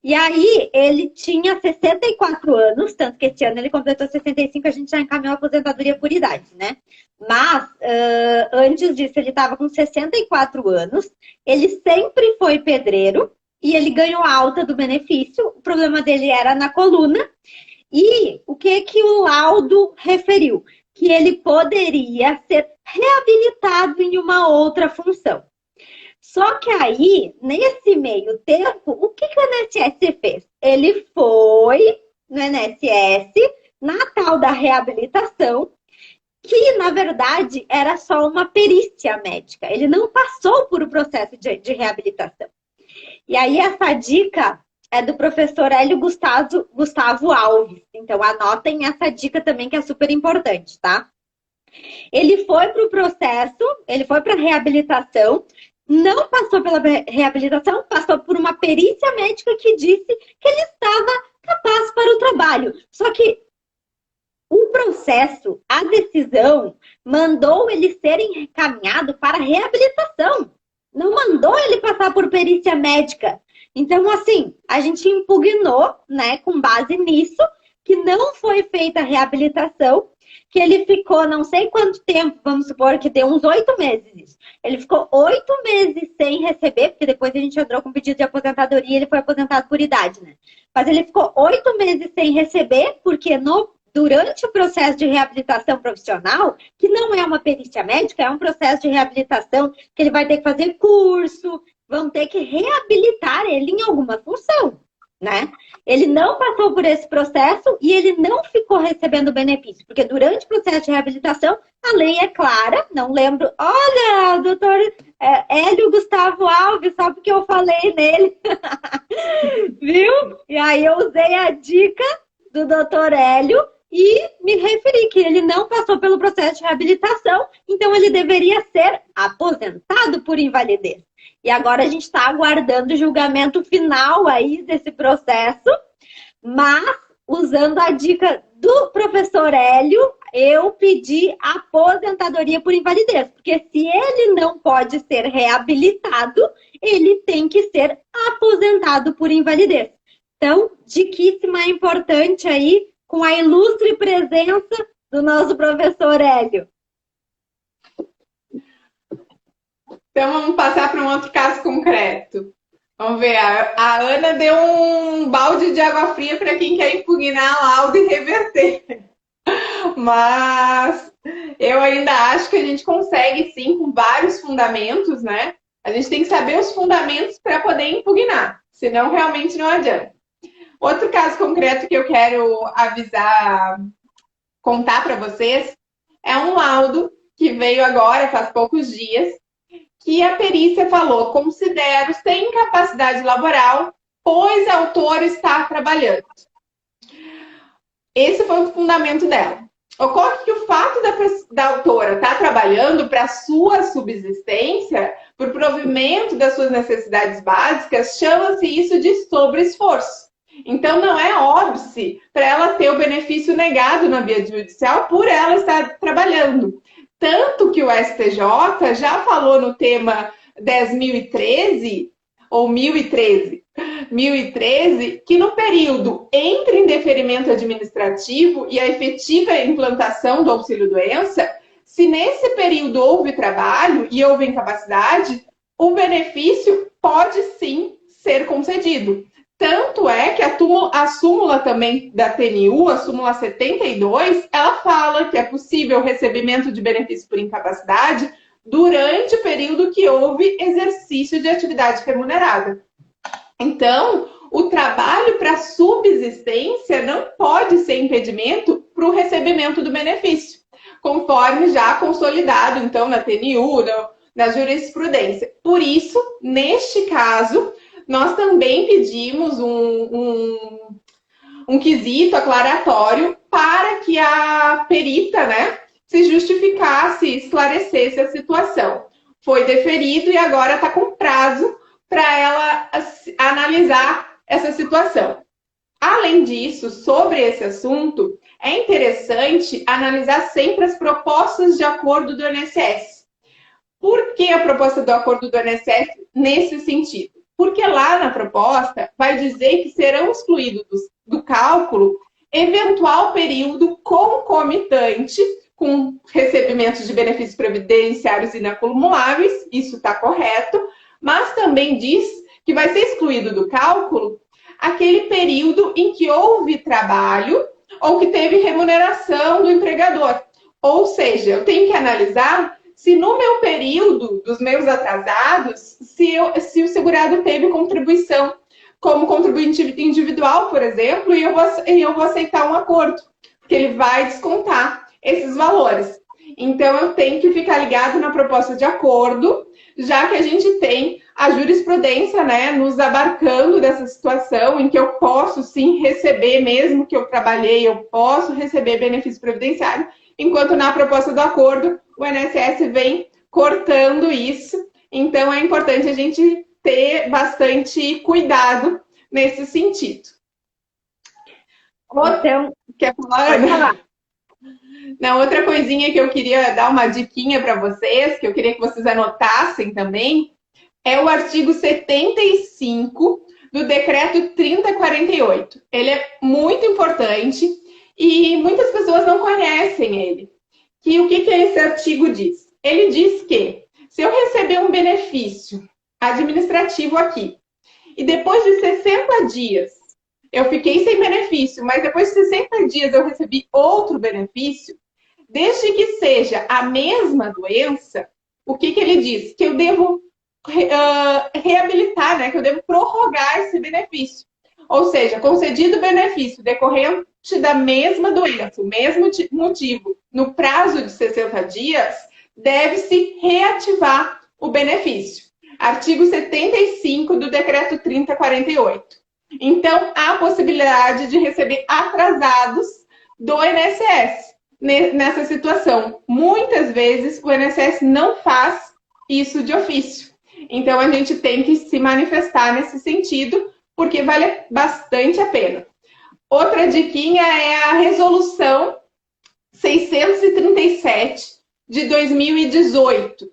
E aí, ele tinha 64 anos, tanto que esse ano ele completou 65, a gente já encaminhou a aposentadoria por idade, né? Mas, antes disso, ele estava com 64 anos, ele sempre foi pedreiro e ele ganhou alta do benefício. O problema dele era na coluna. E o que o laudo referiu? Que ele poderia ser reabilitado em uma outra função. Só que aí, nesse meio tempo, o que o INSS fez? Ele foi no INSS, na tal da reabilitação, que na verdade era só uma perícia médica. Ele não passou por o processo de reabilitação. E aí essa dica é do professor Hélio Gustavo Alves. Então anotem essa dica também que é super importante, tá? Ele foi para o processo, ele foi para a reabilitação, não passou pela reabilitação, passou por uma perícia médica que disse que ele estava capaz para o trabalho. Só que o processo, a decisão, mandou ele ser encaminhado para a reabilitação. Não mandou ele passar por perícia médica. Então, assim, a gente impugnou, né, com base nisso, que não foi feita a reabilitação, que ele ficou não sei quanto tempo, vamos supor que deu uns 8 meses. Ele ficou 8 meses sem receber, porque depois a gente entrou com pedido de aposentadoria e ele foi aposentado por idade, né? Mas ele ficou 8 meses sem receber, porque durante o processo de reabilitação profissional, que não é uma perícia médica, é um processo de reabilitação que ele vai ter que fazer curso, vão ter que reabilitar ele em alguma função, né? Ele não passou por esse processo e ele não ficou recebendo benefício, porque durante o processo de reabilitação, a lei é clara, não lembro, olha, doutor Hélio Gustavo Alves, só porque eu falei nele, viu? E aí eu usei a dica do doutor Hélio e me referi que ele não passou pelo processo de reabilitação, então ele deveria ser aposentado por invalidez. E agora a gente está aguardando o julgamento final aí desse processo, mas usando a dica do professor Hélio, eu pedi aposentadoria por invalidez, porque se ele não pode ser reabilitado, ele tem que ser aposentado por invalidez. Então, diquíssima importante aí, com a ilustre presença do nosso professor Hélio. Então, vamos passar para um outro caso concreto. Vamos ver, a Ana deu um balde de água fria para quem quer impugnar a laudo e reverter. Mas eu ainda acho que a gente consegue, sim, com vários fundamentos, né? A gente tem que saber os fundamentos para poder impugnar, senão realmente não adianta. Outro caso concreto que eu quero avisar, contar para vocês, é um laudo que veio agora, faz poucos dias, que a perícia falou: considero sem incapacidade laboral, pois a autora está trabalhando. Esse foi o fundamento dela. Ocorre que o fato da autora estar trabalhando para sua subsistência, por provimento das suas necessidades básicas, chama-se isso de sobreesforço. Então, não é óbice para ela ter o benefício negado na via judicial por ela estar trabalhando. Tanto que o STJ já falou no tema 10.013, ou 1013, que no período entre indeferimento administrativo e a efetiva implantação do auxílio-doença, se nesse período houve trabalho e houve incapacidade, o benefício pode sim ser concedido. Tanto é que a súmula também da TNU, a súmula 72, ela fala que é possível o recebimento de benefício por incapacidade durante o período que houve exercício de atividade remunerada. Então, o trabalho para subsistência não pode ser impedimento para o recebimento do benefício, conforme já consolidado, então, na TNU, na jurisprudência. Por isso, neste caso, nós também pedimos um quesito aclaratório para que a perita, né, se justificasse, esclarecesse a situação. Foi deferido e agora está com prazo para ela analisar essa situação. Além disso, sobre esse assunto, é interessante analisar sempre as propostas de acordo do INSS. Por que a proposta do acordo do INSS nesse sentido? Porque lá na proposta vai dizer que serão excluídos do cálculo eventual período concomitante com recebimentos de benefícios previdenciários inacumuláveis, isso está correto, mas também diz que vai ser excluído do cálculo aquele período em que houve trabalho ou que teve remuneração do empregador. Ou seja, eu tenho que analisar se no meu período dos meus atrasados, se o segurado teve contribuição como contribuinte individual, por exemplo, e eu vou aceitar um acordo, porque ele vai descontar esses valores. Então, eu tenho que ficar ligado na proposta de acordo, já que a gente tem a jurisprudência, né, nos abarcando dessa situação em que eu posso, sim, receber, mesmo que eu trabalhei, eu posso receber benefício previdenciário, enquanto na proposta do acordo, o INSS vem cortando isso. Então, é importante a gente ter bastante cuidado nesse sentido. Então, quer falar? pode falar. Na outra coisinha que eu queria dar uma diquinha para vocês, que eu queria que vocês anotassem também, é o artigo 75 do Decreto 3048. Ele é muito importante e muitas pessoas não conhecem ele. Que o que esse artigo diz? Ele diz que se eu receber um benefício administrativo aqui e depois de 60 dias eu fiquei sem benefício, mas depois de 60 dias eu recebi outro benefício, desde que seja a mesma doença, o que ele diz? Que eu devo reabilitar, né? Que eu devo prorrogar esse benefício. Ou seja, concedido o benefício decorrente da mesma doença, o mesmo motivo, no prazo de 60 dias, deve-se reativar o benefício. Artigo 75 do Decreto 3048. Então, há a possibilidade de receber atrasados do INSS nessa situação. Muitas vezes, o INSS não faz isso de ofício. Então, a gente tem que se manifestar nesse sentido, porque vale bastante a pena. Outra diquinha é a Resolução 637 de 2018.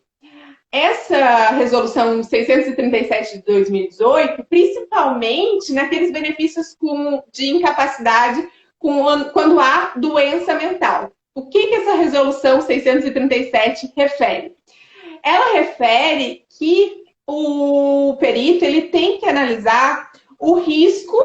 Essa resolução 637 de 2018, principalmente naqueles benefícios de incapacidade quando há doença mental. O que essa resolução 637 refere? Ela refere que o perito ele tem que analisar o risco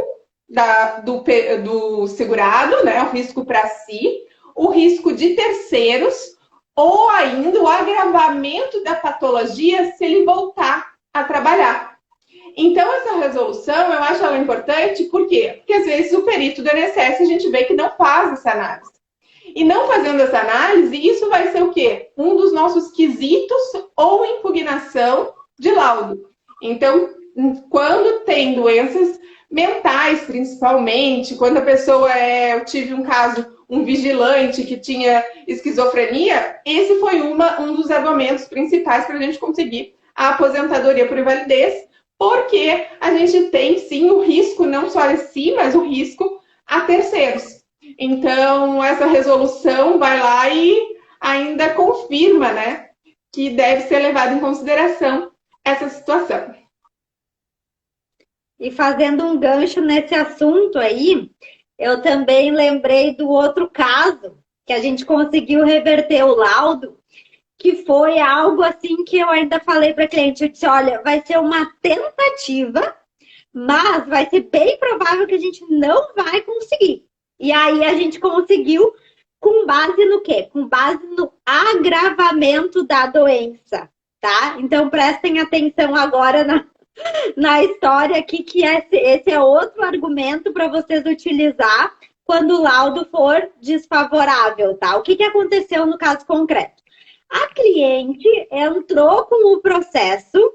do segurado, né, o risco para si, o risco de terceiros, ou ainda o agravamento da patologia se ele voltar a trabalhar. Então, essa resolução, eu acho ela importante, por quê? Porque às vezes o perito do INSS a gente vê que não faz essa análise. E não fazendo essa análise, isso vai ser o quê? Um dos nossos quesitos ou impugnação de laudo. Então, quando tem doenças mentais, principalmente, quando a pessoa eu tive um caso, um vigilante que tinha esquizofrenia, esse foi um dos argumentos principais para a gente conseguir a aposentadoria por invalidez, porque a gente tem, sim, o risco, não só a si, mas o risco a terceiros. Então, essa resolução vai lá e ainda confirma, né, que deve ser levado em consideração essa situação. E fazendo um gancho nesse assunto aí, eu também lembrei do outro caso, que a gente conseguiu reverter o laudo, que foi algo assim que eu ainda falei para a cliente, eu disse, olha, vai ser uma tentativa, mas vai ser bem provável que a gente não vai conseguir. E aí a gente conseguiu com base no quê? Com base no agravamento da doença, tá? Então prestem atenção agora na história aqui, que esse é outro argumento para vocês utilizar quando o laudo for desfavorável, tá? O que aconteceu no caso concreto? A cliente entrou com o processo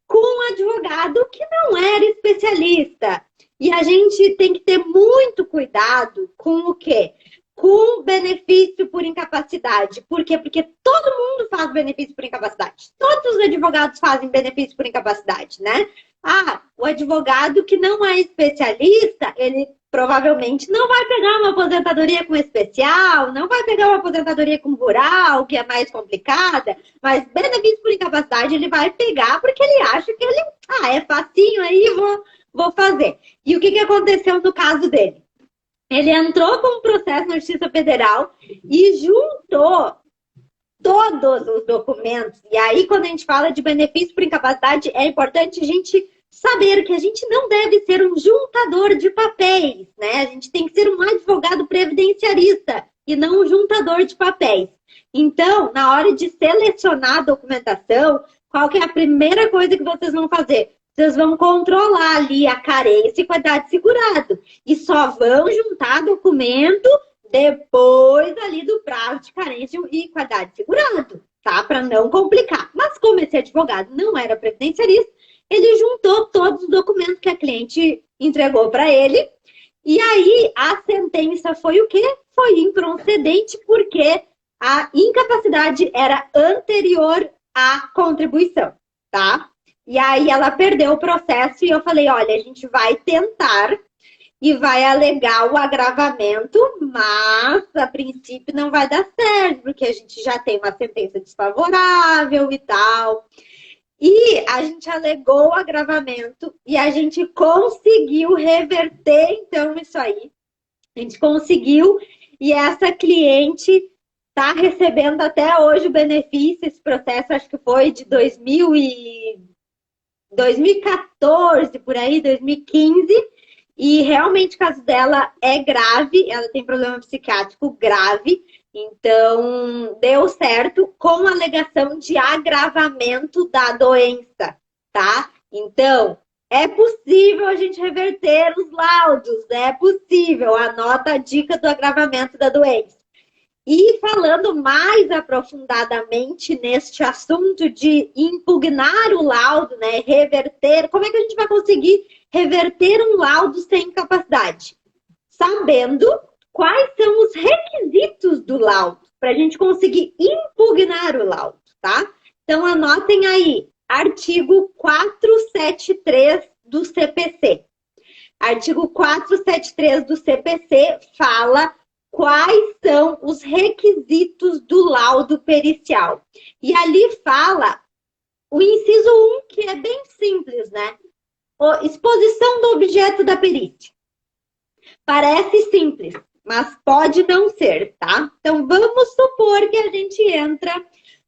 com um advogado que não era especialista. E a gente tem que ter muito cuidado com o quê? Com benefício por incapacidade. Por quê? Porque todo mundo faz benefício por incapacidade. Todos os advogados fazem benefício por incapacidade, né? O advogado que não é especialista, ele provavelmente não vai pegar uma aposentadoria com especial, não vai pegar uma aposentadoria com rural, que é mais complicada, mas benefício por incapacidade ele vai pegar porque ele acha que ele, é facinho aí, vou fazer. E o que aconteceu no caso dele? Ele entrou com um processo na Justiça Federal e juntou todos os documentos. E aí, quando a gente fala de benefício por incapacidade, é importante a gente saber que a gente não deve ser um juntador de papéis, né? A gente tem que ser um advogado previdenciarista e não um juntador de papéis. Então, na hora de selecionar a documentação, qual que é a primeira coisa que vocês vão fazer? Vocês vão controlar ali a carência e qualidade de segurado. E só vão juntar documento depois ali do prazo de carência e qualidade de segurado, tá? Para não complicar. Mas como esse advogado não era previdenciarista, ele juntou todos os documentos que a cliente entregou para ele. E aí a sentença foi o quê? Foi improcedente porque a incapacidade era anterior à contribuição, tá? E aí ela perdeu o processo e eu falei, olha, a gente vai tentar e vai alegar o agravamento, mas a princípio não vai dar certo, porque a gente já tem uma sentença desfavorável e tal. E a gente alegou o agravamento e a gente conseguiu reverter, então, isso aí. A gente conseguiu e essa cliente está recebendo até hoje o benefício. Esse processo acho que foi de 2014, por aí, 2015. E realmente o caso dela é grave, ela tem problema psiquiátrico grave. Então, deu certo com a alegação de agravamento da doença, tá? Então, é possível a gente reverter os laudos, é possível. Anota a dica do agravamento da doença. E falando mais aprofundadamente neste assunto de impugnar o laudo, né? Reverter, como é que a gente vai conseguir reverter um laudo sem incapacidade? Sabendo quais são os requisitos do laudo, para a gente conseguir impugnar o laudo, tá? Então, anotem aí, artigo 473 do CPC. Artigo 473 do CPC fala quais são os requisitos do laudo pericial. E ali fala o inciso 1, que é bem simples, né? Exposição do objeto da perícia. Parece simples, mas pode não ser, tá? Então, vamos supor que a gente entra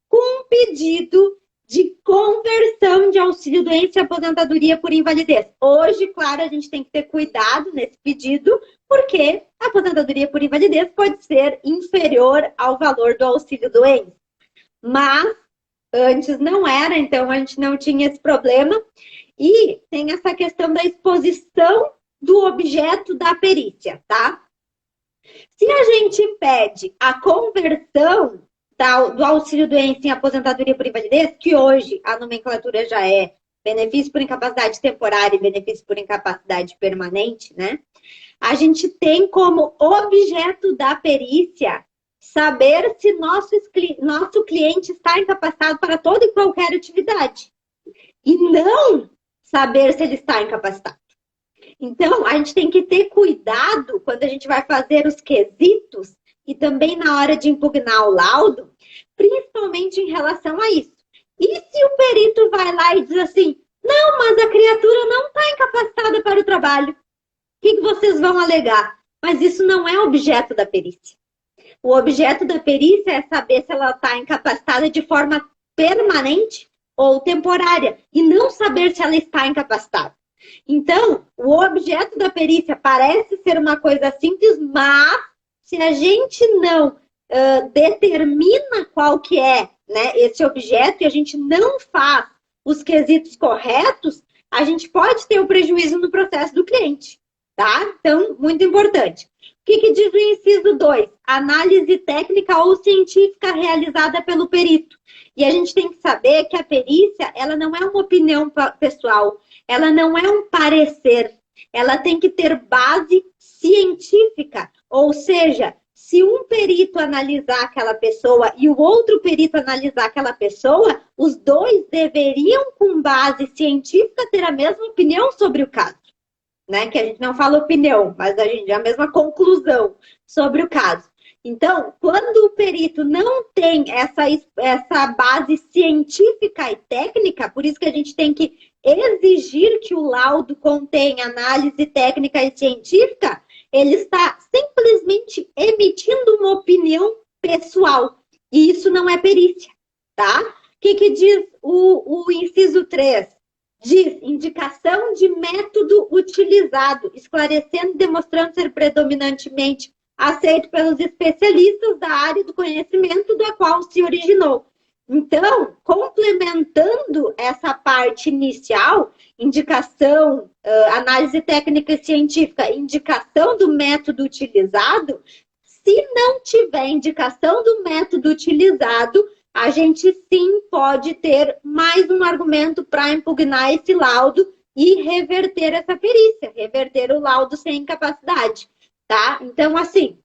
com um pedido de conversão de auxílio-doença e aposentadoria por invalidez. Hoje, claro, a gente tem que ter cuidado nesse pedido, porque a aposentadoria por invalidez pode ser inferior ao valor do auxílio-doença. Mas, antes não era, então a gente não tinha esse problema. E tem essa questão da exposição do objeto da perícia, tá? Se a gente pede a conversão do auxílio-doença em aposentadoria por invalidez, que hoje a nomenclatura já é benefício por incapacidade temporária e benefício por incapacidade permanente, né? A gente tem como objeto da perícia saber se nosso cliente está incapacitado para toda e qualquer atividade. E não saber se ele está incapacitado. Então, a gente tem que ter cuidado quando a gente vai fazer os quesitos e também na hora de impugnar o laudo, principalmente em relação a isso. E se o perito vai lá e diz assim, não, mas a criatura não está incapacitada para o trabalho, o que vocês vão alegar? Mas isso não é objeto da perícia. O objeto da perícia é saber se ela está incapacitada de forma permanente ou temporária, e não saber se ela está incapacitada. Então, o objeto da perícia parece ser uma coisa simples, mas se a gente não determina qual que é, né, esse objeto e a gente não faz os quesitos corretos, a gente pode ter o prejuízo no processo do cliente, tá? Então, muito importante. O que diz o inciso 2? Análise técnica ou científica realizada pelo perito. E a gente tem que saber que a perícia, ela não é uma opinião pessoal, ela não é um parecer, ela tem que ter base científica. Ou seja, se um perito analisar aquela pessoa e o outro perito analisar aquela pessoa, os dois deveriam, com base científica, ter a mesma opinião sobre o caso. né? Que a gente não fala opinião, mas a mesma conclusão sobre o caso. Então, quando o perito não tem essa base científica e técnica, por isso que a gente tem que exigir que o laudo contenha análise técnica e científica, ele está simplesmente emitindo uma opinião pessoal. E isso não é perícia, tá? O que diz o inciso 3? Diz indicação de método utilizado, esclarecendo e demonstrando ser predominantemente aceito pelos especialistas da área do conhecimento da qual se originou. Então, complementando essa parte inicial, indicação, análise técnica e científica, indicação do método utilizado, se não tiver indicação do método utilizado, a gente sim pode ter mais um argumento para impugnar esse laudo e reverter essa perícia, reverter o laudo sem incapacidade, tá? Então, assim,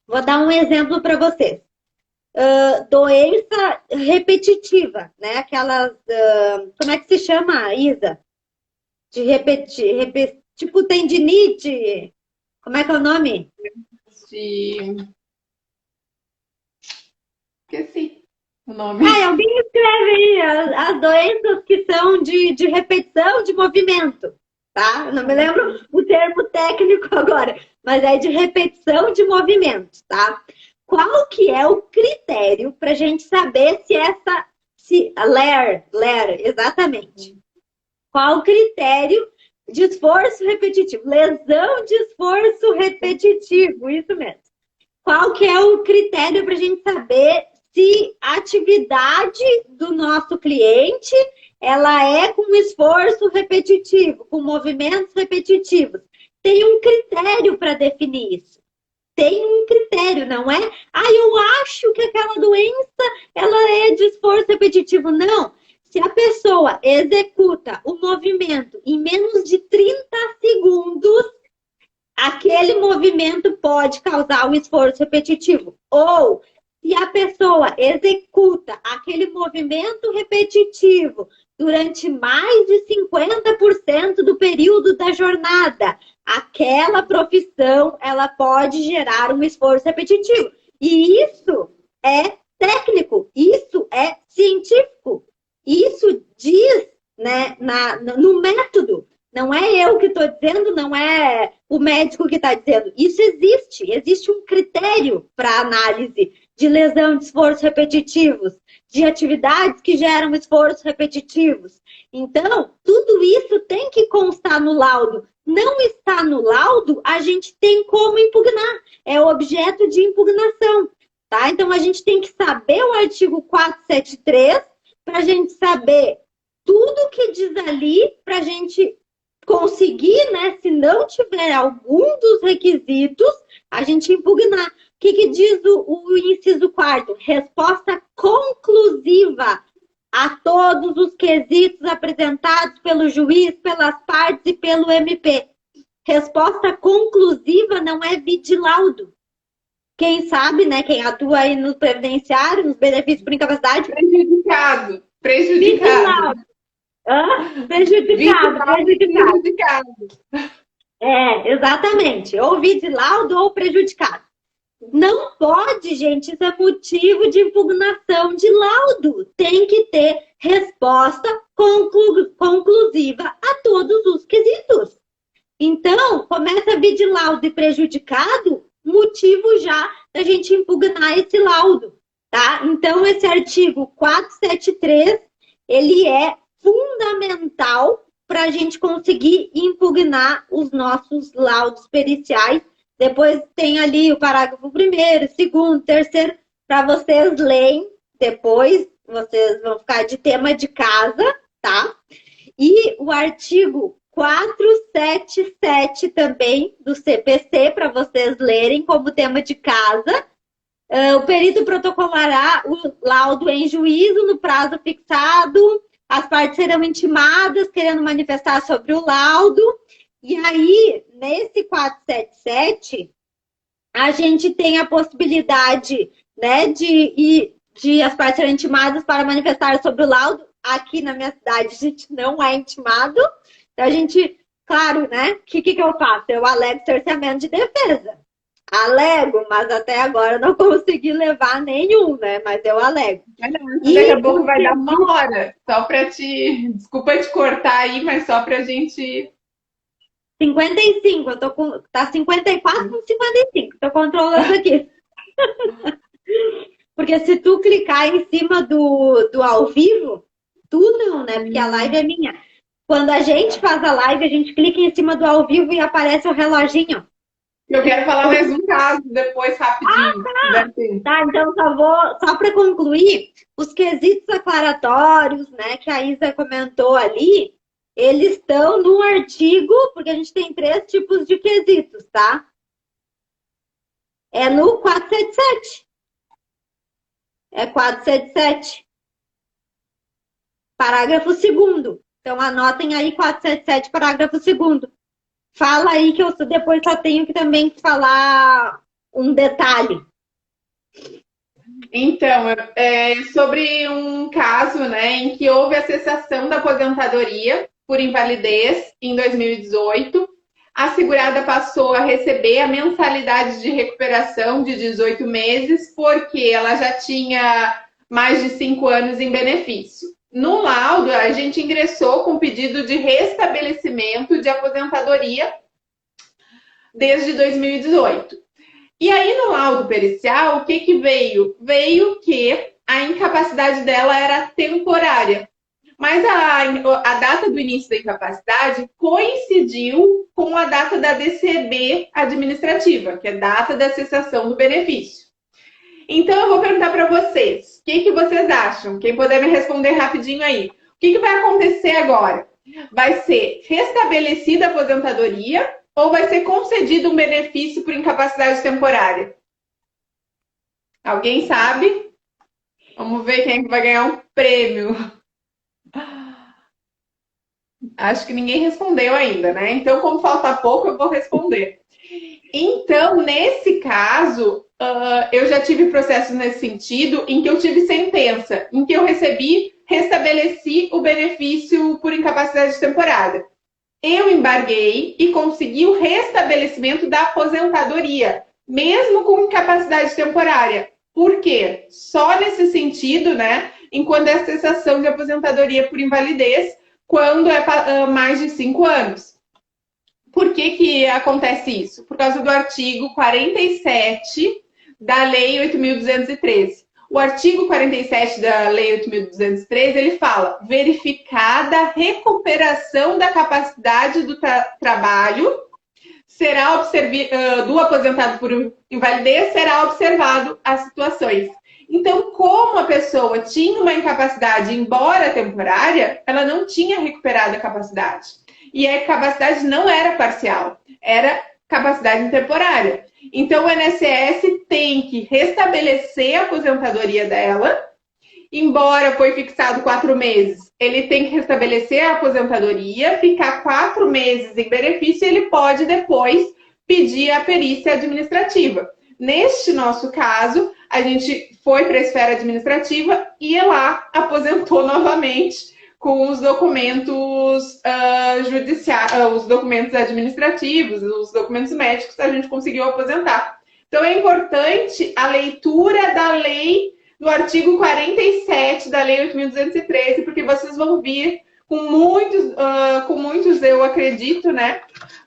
vou dar um exemplo para vocês. Doença repetitiva, né? Aquelas, como é que se chama, Isa? De repetir, tipo tendinite, como é que é o nome? Esqueci o nome. Alguém escreve aí as doenças que são de repetição de movimento, tá? Eu não me lembro o termo técnico agora, mas é de repetição de movimentos, tá? Qual que é o critério para a gente saber LER, exatamente. Qual o critério de esforço repetitivo? Lesão de esforço repetitivo, isso mesmo. Qual que é o critério para a gente saber se a atividade do nosso cliente ela é com esforço repetitivo, com movimentos repetitivos? Tem um critério para definir isso. Tem um critério, não é? Eu acho que aquela doença ela é de esforço repetitivo. Não. Se a pessoa executa o movimento em menos de 30 segundos, aquele movimento pode causar um esforço repetitivo. Ou, se a pessoa executa aquele movimento repetitivo durante mais de 50% do período da jornada, aquela profissão, ela pode gerar um esforço repetitivo. E isso é técnico, isso é científico. Isso diz, né, no método. Não é eu que estou dizendo, não é o médico que está dizendo. Isso existe. Existe um critério para análise de lesão de esforços repetitivos, de atividades que geram esforços repetitivos. Então, tudo isso tem que constar no laudo. Não está no laudo, a gente tem como impugnar. É objeto de impugnação, tá? Então, a gente tem que saber o artigo 473 para a gente saber tudo que diz ali, para a gente conseguir, né? Se não tiver algum dos requisitos, a gente impugnar. O que diz o inciso 4º? Resposta conclusiva a todos os quesitos apresentados pelo juiz, pelas partes e pelo MP. Resposta conclusiva não é vide laudo. Quem sabe, né? Quem atua aí no previdenciário, nos benefícios por incapacidade. Prejudicado. Prejudicado. Exatamente. Ou vide laudo ou prejudicado. Não pode, gente, isso é motivo de impugnação de laudo. Tem que ter resposta conclusiva a todos os quesitos. Então, começa a vir de laudo e prejudicado, motivo já da gente impugnar esse laudo, tá? Então, esse artigo 473, ele é fundamental para a gente conseguir impugnar os nossos laudos periciais. Depois tem ali o parágrafo 1º, 2º, 3º, para vocês lerem depois, vocês vão ficar de tema de casa, tá? E o artigo 477 também do CPC, para vocês lerem como tema de casa. O perito protocolará o laudo em juízo no prazo fixado, as partes serão intimadas querendo manifestar sobre o laudo. E aí, nesse 477, a gente tem a possibilidade, né, de as partes serem intimadas para manifestar sobre o laudo. Aqui na minha cidade, a gente não é intimado. Então, a gente claro, né? O que eu faço? Eu alego cerceamento de defesa. Alego, mas até agora eu não consegui levar nenhum, né? Mas eu alego. Daqui a pouco vai dar 1 hora. Só para te. Desculpa te cortar aí, mas só para a gente. 55, eu tô com. Tá 54 com 55. Tô controlando aqui. Porque se tu clicar em cima do ao vivo, tu não, né? Porque a live é minha. Quando a gente faz a live, a gente clica em cima do ao vivo e aparece o reloginho. Eu quero falar mais um caso depois, rapidinho. Tá, então só para concluir, os quesitos aclaratórios, né, que a Isa comentou ali, eles estão no artigo, porque a gente tem 3 tipos de quesitos, tá? É no 477. É 477. Parágrafo 2º. Então, anotem aí 477, parágrafo 2º. Fala aí que eu depois só tenho que também falar um detalhe. Então, sobre um caso, né, em que houve a cessação da aposentadoria por invalidez em 2018, a segurada passou a receber a mensalidade de recuperação de 18 meses, porque ela já tinha mais de 5 anos em benefício. No laudo, a gente ingressou com pedido de restabelecimento de aposentadoria desde 2018. E aí, no laudo pericial, o que veio? Veio que a incapacidade dela era temporária. Mas a data do início da incapacidade coincidiu com a data da DCB administrativa, que é a data da cessação do benefício. Então, eu vou perguntar para vocês, o que vocês acham? Quem puder me responder rapidinho aí. O que vai acontecer agora? Vai ser restabelecida a aposentadoria ou vai ser concedido um benefício por incapacidade temporária? Alguém sabe? Vamos ver quem é que vai ganhar um prêmio. Acho que ninguém respondeu ainda, né? Então, como falta pouco, eu vou responder. Então, nesse caso, eu já tive processos nesse sentido, em que eu tive sentença, em que eu restabeleci o benefício por incapacidade temporária. Eu embarguei e consegui o restabelecimento da aposentadoria, mesmo com incapacidade temporária. Por quê? Só nesse sentido, né? Enquanto é a cessação de aposentadoria por invalidez, quando é mais de 5 anos. Por que acontece isso? Por causa do artigo 47 da Lei 8.213. O artigo 47 da Lei 8.213, ele fala: verificada a recuperação da capacidade do trabalho, será do aposentado por invalidez, será observado as situações. Então, como a pessoa tinha uma incapacidade, embora temporária, ela não tinha recuperado a capacidade. E a capacidade não era parcial, era capacidade temporária. Então, o INSS tem que restabelecer a aposentadoria dela, embora foi fixado 4 meses, ele tem que restabelecer a aposentadoria, ficar 4 meses em benefício e ele pode depois pedir a perícia administrativa. Neste nosso caso, a gente foi para a esfera administrativa e lá aposentou novamente com os documentos os documentos administrativos, os documentos médicos, a gente conseguiu aposentar. Então, é importante a leitura da lei, do artigo 47 da Lei 8.213, porque vocês vão vir com muitos, eu acredito, né?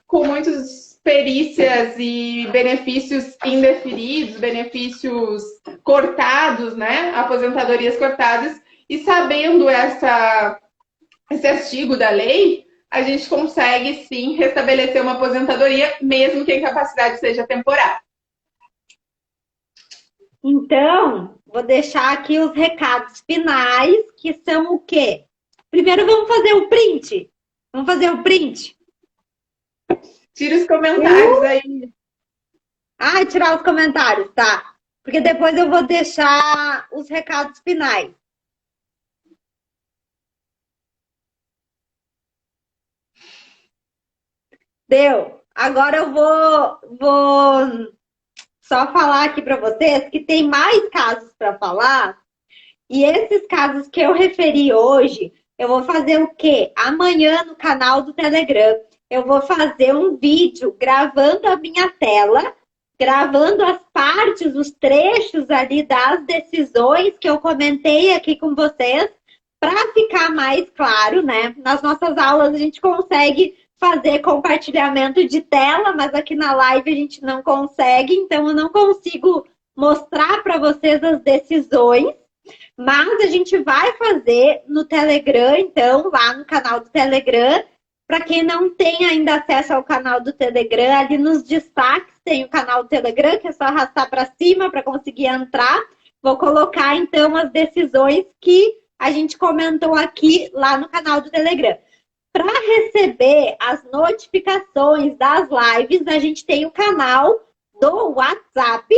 Com muitas perícias e benefícios indeferidos, benefícios cortados, né? Aposentadorias cortadas. E sabendo esse artigo da lei, a gente consegue, sim, restabelecer uma aposentadoria, mesmo que a incapacidade seja temporária. Então, vou deixar aqui os recados finais, que são o quê? Primeiro, vamos fazer o print. Vamos fazer o print. Tira os comentários aí. Ah, tirar os comentários, tá. Porque depois eu vou deixar os recados finais. Deu. Agora eu vou só falar aqui para vocês que tem mais casos para falar. E esses casos que eu referi hoje, eu vou fazer o quê? Amanhã no canal do Telegram. eu vou fazer um vídeo gravando a minha tela, gravando as partes, os trechos ali das decisões que eu comentei aqui com vocês, para ficar mais claro, né? Nas nossas aulas a gente consegue fazer compartilhamento de tela, mas aqui na live a gente não consegue, então eu não consigo mostrar para vocês as decisões, mas a gente vai fazer no Telegram, então, lá no canal do Telegram. Para quem não tem ainda acesso ao canal do Telegram, ali nos destaques tem o canal do Telegram, que é só arrastar para cima para conseguir entrar. Vou colocar, então, as decisões que a gente comentou aqui lá no canal do Telegram. Para receber as notificações das lives, a gente tem o canal do WhatsApp.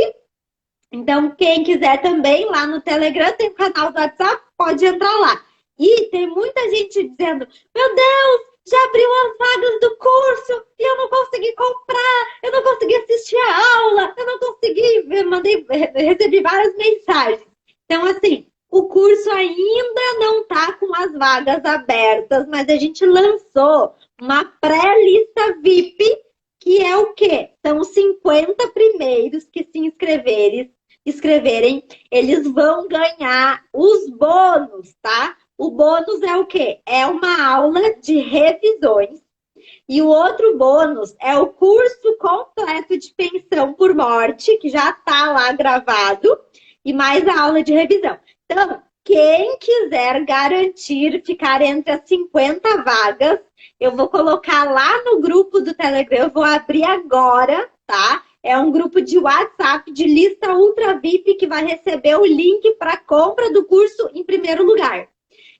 Então, quem quiser também, lá no Telegram tem o canal do WhatsApp, pode entrar lá. E tem muita gente dizendo, meu Deus, já abriu as vagas do curso e eu não consegui comprar, eu não consegui assistir a aula, eu não consegui, recebi várias mensagens. Então, assim, o curso ainda não está com as vagas abertas, mas a gente lançou uma pré-lista VIP, que é o quê? São os 50 primeiros que se inscreverem, eles vão ganhar os bônus, tá? O bônus é o quê? É uma aula de revisões. E o outro bônus é o curso completo de pensão por morte, que já está lá gravado, e mais a aula de revisão. Então, quem quiser garantir ficar entre as 50 vagas, eu vou colocar lá no grupo do Telegram, eu vou abrir agora, tá? É um grupo de WhatsApp de lista Ultra VIP que vai receber o link para compra do curso em primeiro lugar.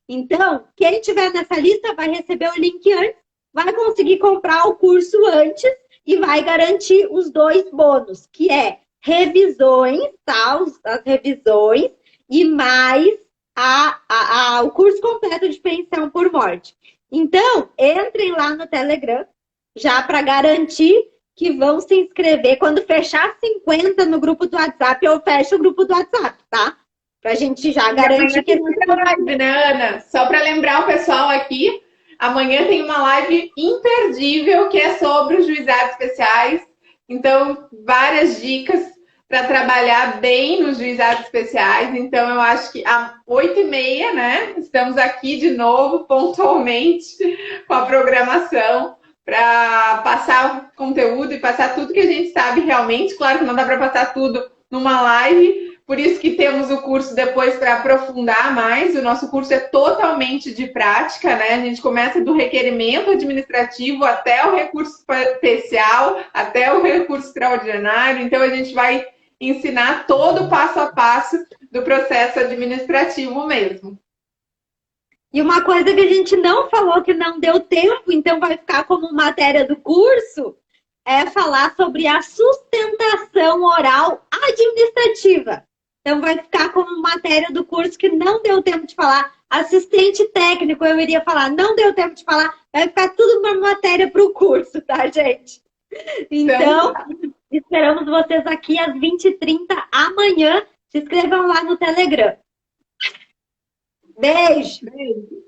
Então, quem tiver nessa lista vai receber o link antes, vai conseguir comprar o curso antes e vai garantir os 2 bônus, que é revisões, tá? As revisões e mais o curso completo de pensão por morte. Então, entrem lá no Telegram, já para garantir que vão se inscrever. Quando fechar 50 no grupo do WhatsApp, eu fecho o grupo do WhatsApp, tá? Pra gente já garantir que... live, né, Ana? Só para lembrar o pessoal aqui, amanhã tem uma live imperdível que é sobre os juizados especiais. Então, várias dicas para trabalhar bem nos juizados especiais. Então, eu acho que às 8h30, né? Estamos aqui de novo, pontualmente, com a programação, para passar conteúdo e passar tudo que a gente sabe realmente. Claro que não dá para passar tudo numa live, por isso que temos o curso depois para aprofundar mais. O nosso curso é totalmente de prática, né? A gente começa do requerimento administrativo até o recurso especial, até o recurso extraordinário. Então, a gente vai ensinar todo o passo a passo do processo administrativo mesmo. E uma coisa que a gente não falou, que não deu tempo, então vai ficar como matéria do curso, é falar sobre a sustentação oral administrativa. Então vai ficar como matéria do curso que não deu tempo de falar. Assistente técnico, eu iria falar, não deu tempo de falar, vai ficar tudo uma matéria para o curso, tá, gente? Então, esperamos vocês aqui às 20h30 amanhã. Se inscrevam lá no Telegram. Beijo! Beijo.